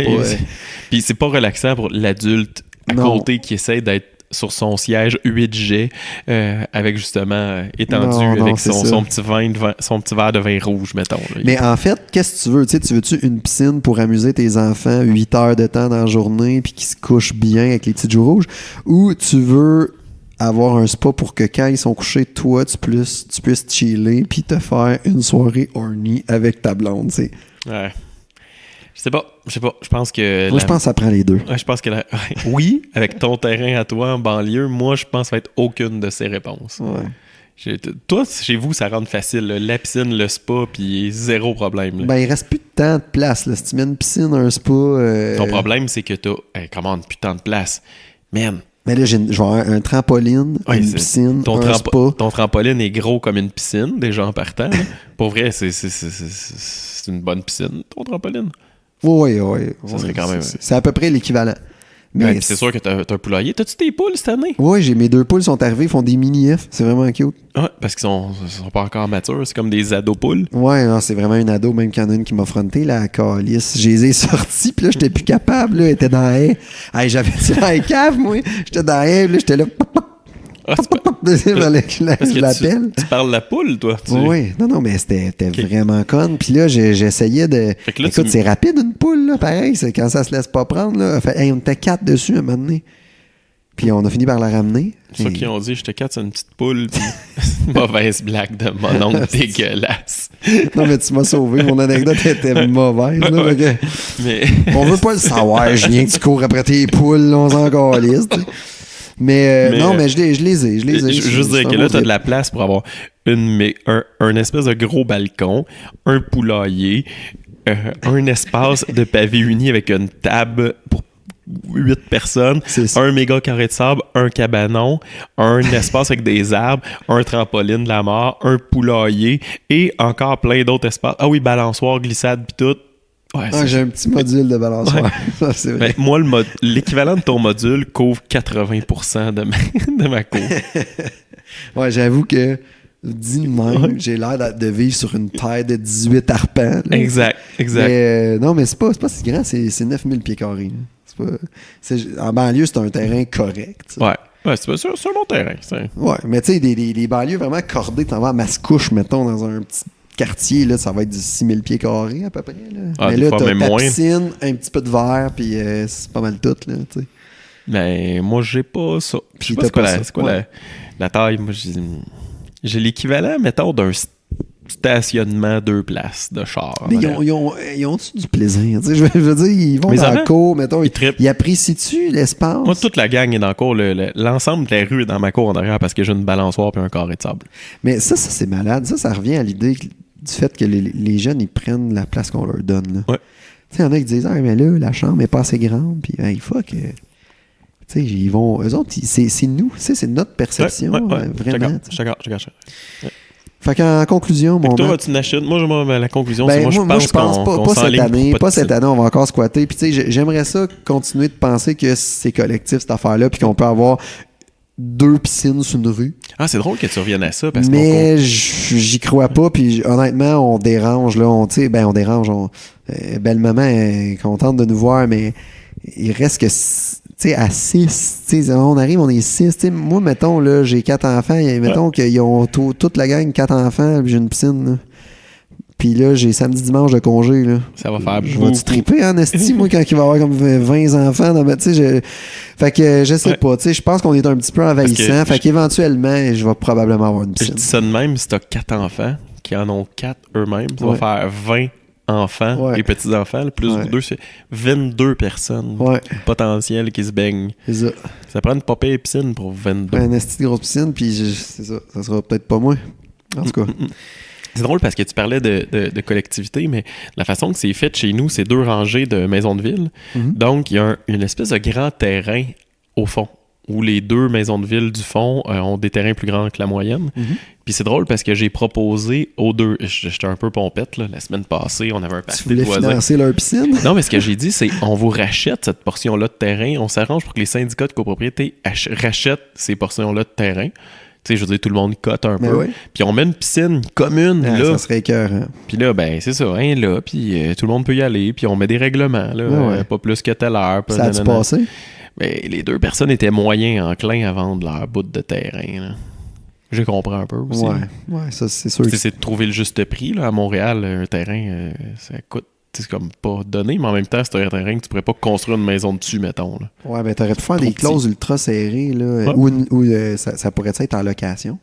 Puis c'est pas relaxant pour l'adulte à côté qui essaie d'être sur son siège 8G avec justement étendu avec son petit verre de vin rouge, mettons. Là. Mais en fait, qu'est-ce que tu veux? Tu veux-tu une piscine pour amuser tes enfants 8 heures de temps dans la journée puis qu'ils se couchent bien avec les petits joues rouges? Ou tu veux avoir un spa pour que quand ils sont couchés, toi, tu puisses chiller puis te faire une soirée horny avec ta blonde, tu sais? Ouais. Je sais pas. Je pense que... Moi, je pense que ça prend les deux. Ouais, je pense que... Oui, avec ton terrain à toi en banlieue, moi, je pense que ça va être aucune de ces réponses. Ouais. Toi, chez vous, ça rend facile. Là. La piscine, le spa, puis zéro problème. Là. Ben, il reste plus de temps de place. Là. Si tu mets une piscine, un spa... Ton problème, c'est que t'as... commande plus de temps de place. Man! Mais là, je vais avoir un trampoline, une piscine, un spa. Ton trampoline est gros comme une piscine, déjà en partant. Pour vrai, c'est une bonne piscine, ton trampoline. Oui. Ça serait quand même... C'est à peu près l'équivalent. Mais c'est sûr que t'as un poulailler. T'as-tu tes poules cette année? Oui, j'ai mes 2 poules sont arrivées, ils font des mini-F. C'est vraiment cute. Ouais, parce qu'ils sont pas encore matures. C'est comme des ados-poules. Ouais, non, c'est vraiment une ado, même qu'il y en a une qui m'a fronté, la calice. Je les ai sortis, puis là, j'étais plus capable. Là, elle était dans la haie. Hey, j'avais-tu dans la cave, moi? J'étais dans la haie, là, j'étais là... Je l'appelle. Tu parles de la poule, toi? Oui, non, mais c'était vraiment conne. Puis là, j'essayais de... Écoute, c'est rapide une poule, là, pareil. C'est quand ça se laisse pas prendre, là. Hey, on était 4 dessus un moment donné. Puis on a fini par la ramener. C'est ça qu'ils ont dit, j'étais 4 sur une petite poule. Puis mauvaise blague de mon oncle dégueulasse. Non, mais tu m'as sauvé. Mon anecdote était mauvaise. Là, ouais. Mais... On veut pas le savoir. Je viens que tu cours après tes poules, là, on s'en calisse. Mais non, mais je les ai. Je juste dire que là, t'as de la place pour avoir un espèce de gros balcon, un poulailler, un espace de pavé uni avec une table pour 8 personnes, un méga carré de sable, un cabanon, un espace avec des arbres, un trampoline de la mort, un poulailler et encore plein d'autres espaces. Ah oui, balançoire, glissade pis tout. Ouais, j'ai un petit module de balançoire. Ouais. Ça, c'est vrai. Ben, moi, l'équivalent de ton module couvre 80% de ma cour. Ouais, j'avoue que dit même, j'ai l'air de vivre sur une terre de 18 arpents. Là. Exact. Mais, non, mais c'est pas si grand, c'est 9000 pieds carrés. En banlieue, c'est un terrain correct. Ouais. Ouais, c'est un bon terrain. Ouais, mais tu sais, des banlieues vraiment cordées, t'en vas à Mascouche, mettons, dans un petit quartier, là, ça va être du 6000 pieds carrés à peu près. Là. Ah, mais des là, fois, t'as même ta moins. piscine, un petit peu de verre, puis c'est pas mal tout. Là, tu sais. Ben, moi, j'ai pas ça. Je sais Puis pas t'as c'est quoi, pas ça. c'est quoi Ouais. la taille. Moi, j'ai l'équivalent, mettons, d'un stationnement 2 places de char. Mais ils ont-tu du plaisir? Tu sais, je veux dire, ils vont Mes dans la enfants, cour, mettons, ils trippent. ils apprécient-tu l'espace? Moi, toute la gang est dans la cour. L'ensemble de la rue est dans ma cour en arrière parce que j'ai une balançoire puis un carré de sable. Mais ça c'est malade. Ça revient à l'idée du fait que les jeunes, ils prennent la place qu'on leur donne. Là. Ouais. Tu sais, il y en a qui disent, ah, mais là, la chambre est pas assez grande, puis hey, fuck. Tu sais, ils vont. Eux autres, c'est nous, tu sais, c'est notre perception, ouais. vraiment. Je suis d'accord. Fait qu'en conclusion, Fait mon que toi, Matt, tu n'achètes. Moi, la conclusion, ben, c'est moi, je pense qu'on pas cette s'enligne année. pour Pas de cette piscine. année, on va encore squatter. Puis tu sais, j'aimerais ça continuer de penser que c'est collectif, cette affaire-là, puis qu'on peut avoir 2 piscines sur une rue. Ah, c'est drôle que tu reviennes à ça parce Mais j'y crois pas, puis honnêtement, on dérange, là. On dérange. Belle-maman est contente de nous voir, mais il reste que, tu sais, à 6, tu sais, on arrive, on est 6. Tu sais, moi, mettons, là, j'ai 4 enfants, mettons qu'ils ont toute la gang 4 enfants, puis j'ai une piscine, là. Puis là, j'ai samedi, dimanche de congé, là. Ça va faire Je beaucoup. vais-tu triper en esti, moi, quand il va y avoir comme 20 enfants? Dans tu sais, fait que je sais pas, tu sais, je pense qu'on est un petit peu envahissant. Fait qu'éventuellement, je vais probablement avoir une Je piscine. dis ça de même, si t'as 4 enfants, qui en ont 4 eux-mêmes, ça va Ouais. faire 20 enfants et petits-enfants, là, plus Ouais. vous deux, c'est 22 personnes potentielles qui se baignent. C'est ça. Ça prend une popée piscine pour 22. Un esti de grosse piscine, puis c'est ça. Ça sera peut-être pas moi. En tout cas. C'est drôle parce que tu parlais de collectivité, mais la façon que c'est fait chez nous, c'est 2 rangées de maisons de ville. Mhm. Donc, il y a une espèce de grand terrain au fond, où les 2 maisons de ville du fond ont des terrains plus grands que la moyenne. Mhm. Puis c'est drôle parce que j'ai proposé aux 2, j'étais un peu pompette, là, la semaine passée, on avait un Tu party de voulais voisins. financer leur piscine? Non, mais ce que j'ai dit, c'est on vous rachète cette portion-là de terrain, on s'arrange pour que les syndicats de copropriété rachètent ces portions-là de terrain. Tu sais, je veux dire, tout le monde cote un Mais peu. oui. Puis on met une piscine commune, Ah, là. ça serait écœurant. Puis là, ben, c'est ça, hein, là. Puis tout le monde peut y aller. Puis on met des règlements, là. Ouais. Pas plus que telle heure. Pas Ça a-tu nanana. passé? Mais les 2 personnes étaient moyens enclins à vendre leur bout de terrain, là. J'ai compris un peu aussi. Ouais, ça, c'est sûr. Tu sais, c'est de trouver le juste prix, là. À Montréal, un terrain, ça coûte. C'est comme pas donné, mais en même temps, c'est un terrain que tu pourrais pas construire une maison dessus, mettons. Là. Ouais, ben t'aurais pu faire Trop des clauses petit. ultra serrées, là, Ouais. où ça pourrait être en location.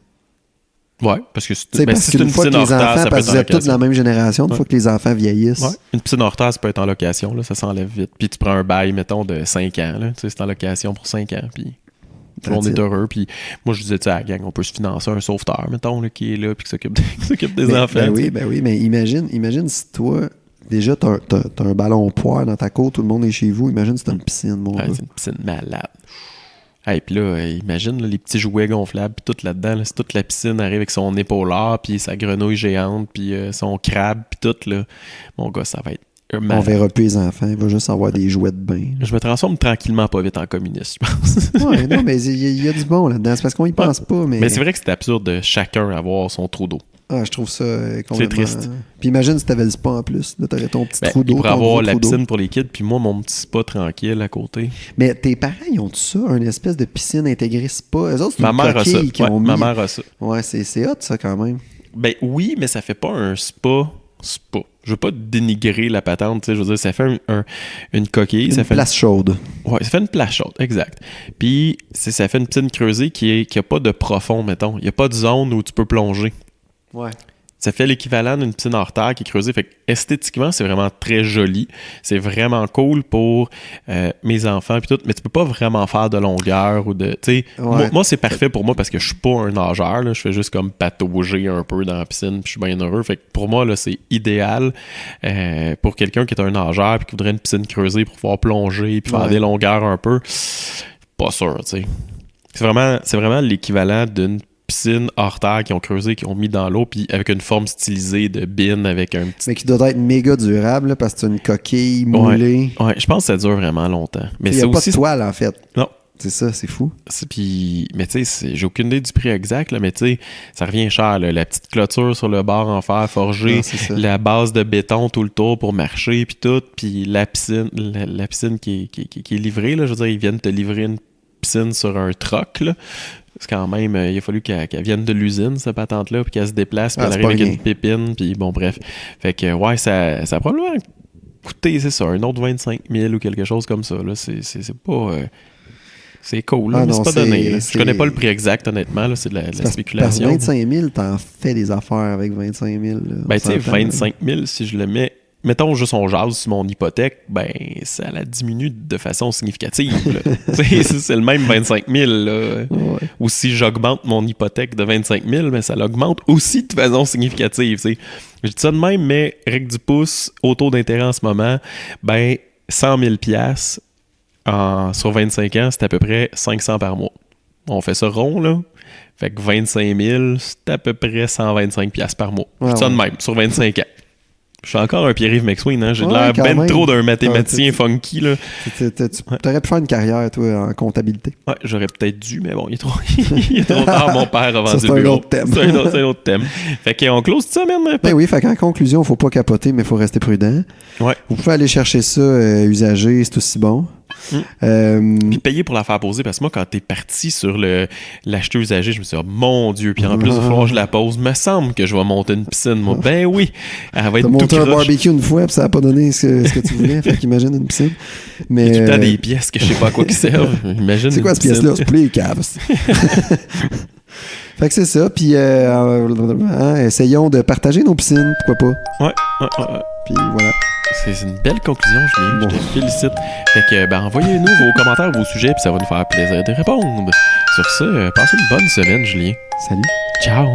Ouais, parce que Tu sais, ben, parce si c'est qu'une une fois que piscine les hors terre, enfants, ça peut parce être que en vous êtes tous de location. la même génération, une Ouais. fois que les enfants vieillissent. Ouais. Une piscine hors terre, ça peut être en location, là, ça s'enlève vite. Puis tu prends un bail, mettons, de 5 ans. Là, tu sais, c'est en location pour 5 ans. Puis tout le monde That's est it. heureux. Puis moi, je disais, tu sais, à la gang, on peut se financer un sauveteur, mettons, là, qui est là, puis qui s'occupe qui s'occupe des enfants. tu sais. Ben oui, mais imagine si toi, déjà, t'as un ballon poire dans ta cour, tout le monde est chez vous. Imagine si t'as une piscine, mon Ouais, gars. c'est une piscine malade. Et puis là, imagine là, les petits jouets gonflables, puis tout là-dedans. Là, c'est toute la piscine arrive avec son épaulard, puis sa grenouille géante, puis son crabe, puis tout. Là. Mon gars, ça va être On malade. verra plus les enfants, il va juste avoir des jouets de bain. Je me transforme tranquillement pas vite en communiste, je pense. Ouais, non, mais il y a du bon là-dedans. C'est parce qu'on y pense pas, mais... Mais c'est vrai que c'est absurde de chacun avoir son trou d'eau. Ah, je trouve ça complètement... triste. Puis imagine si t'avais le spa en plus. Là, t'aurais ton petit Ben, trou il d'eau. pourrait ton avoir gros la trou d'eau. piscine pour les kids, puis moi, mon petit spa tranquille à côté. Mais tes parents, ils ont tout ça? Une espèce de piscine intégrée spa? Eux autres, c'est Ma une mère a ça. coquille qu'ils Ouais, ont mis. ma mère a ça. Ouais, c'est hot, ça, quand même. Ben oui, mais ça fait pas un spa. Je veux pas dénigrer la patente, tu sais, je veux dire, ça fait une coquille. Une ça fait place chaude. Ouais, ça fait une place chaude, exact. Puis, ça fait une piscine creusée qui a pas de profond, mettons. Il n'y a pas de zone où tu peux plonger. Ouais. Ça fait l'équivalent d'une piscine hors terre qui est creusée. Fait que esthétiquement, c'est vraiment très joli. C'est vraiment cool pour mes enfants puis tout. Mais tu peux pas vraiment faire de longueur ou de... Tu sais, Ouais. moi, c'est parfait pour moi parce que je suis pas un nageur. Là. Je fais juste comme patauger un peu dans la piscine puis je suis bien heureux. Fait que pour moi, là, c'est idéal pour quelqu'un qui est un nageur puis qui voudrait une piscine creusée pour pouvoir plonger puis faire Ouais. des longueurs un peu. Pas sûr, tu sais. C'est vraiment l'équivalent d'une piscine hors terre qui ont creusé, qui ont mis dans l'eau, puis avec une forme stylisée de bin avec un petit... Mais qui doit être méga durable, là, parce que c'est une coquille moulée. Ouais, je pense que ça dure vraiment longtemps. Mais Il n'y c'est a pas aussi... de toile, en fait. Non. C'est ça, c'est fou. Mais tu sais, j'ai aucune idée du prix exact, là, mais tu sais, ça revient cher. Là. La petite clôture sur le bord en fer forgé, Non, c'est ça. la base de béton tout le tour pour marcher, puis tout, puis la piscine qui est livrée, là, je veux dire, ils viennent te livrer une piscine sur un troc, là. C'est quand même, il a fallu qu'elle vienne de l'usine, cette patente-là, puis qu'elle se déplace, puis elle arrive avec une pépine, puis bon, bref. Fait que, ouais, ça a probablement coûté, c'est ça, un autre 25 000 ou quelque chose comme ça, là. C'est pas... c'est cool, là, mais c'est pas donné. Là. Je connais pas le prix exact, honnêtement, là, c'est de la spéculation. Parce que 25 000, t'en fais des affaires avec 25 000. Là, ben, tu sais, 25 000, si je le mets... Mettons juste on jase sur mon hypothèque, ben ça la diminue de façon significative. C'est le même 25 000. Là. Ouais. Ou si j'augmente mon hypothèque de 25 000, ben ça l'augmente aussi de façon significative. T'sais. Je dis ça de même, mais règle du pouce, au taux d'intérêt en ce moment, ben 100 000 sur 25 ans, c'est à peu près 500 par mois. On fait ça rond, là. Fait que 25 000, c'est à peu près 125 par mois. Je dis ça de même, sur 25 ans. Je suis encore un Pierre-Yves McSween, hein? J'ai l'air ben trop d'un mathématicien funky, là. T'aurais pu faire une carrière, toi, en comptabilité. Ouais, j'aurais peut-être dû, mais bon, il est trop tard, mon père a vendu le bureau. C'est un autre thème. C'est un autre thème. Fait qu'on close ça, même. Ben oui, fait qu'en conclusion, faut pas capoter, mais faut rester prudent. Ouais. Vous pouvez aller chercher ça usagé, c'est aussi bon. Puis payer pour la faire poser, parce que moi, quand t'es parti sur l'acheter usagé, je me suis dit, oh, mon Dieu, puis en plus, il va falloir que je la pose. Me semble que je vais monter une piscine, moi. Ben oui, elle va être tout monté un barbecue une fois, puis ça n'a pas donné ce que tu voulais. Fait qu'imagine une piscine. Mais il y a tout le temps des pièces que je sais pas à quoi qui servent. Imagine. C'est quoi cette pièce-là? C'est pour les caves. Fait que c'est ça. Puis essayons de partager nos piscines, pourquoi pas. Ouais. Puis voilà. C'est une belle conclusion, Julien. Bon. Je te félicite. Fait que, envoyez-nous vos commentaires, vos sujets, puis ça va nous faire plaisir de répondre. Sur ce, passez une bonne semaine, Julien. Salut. Ciao.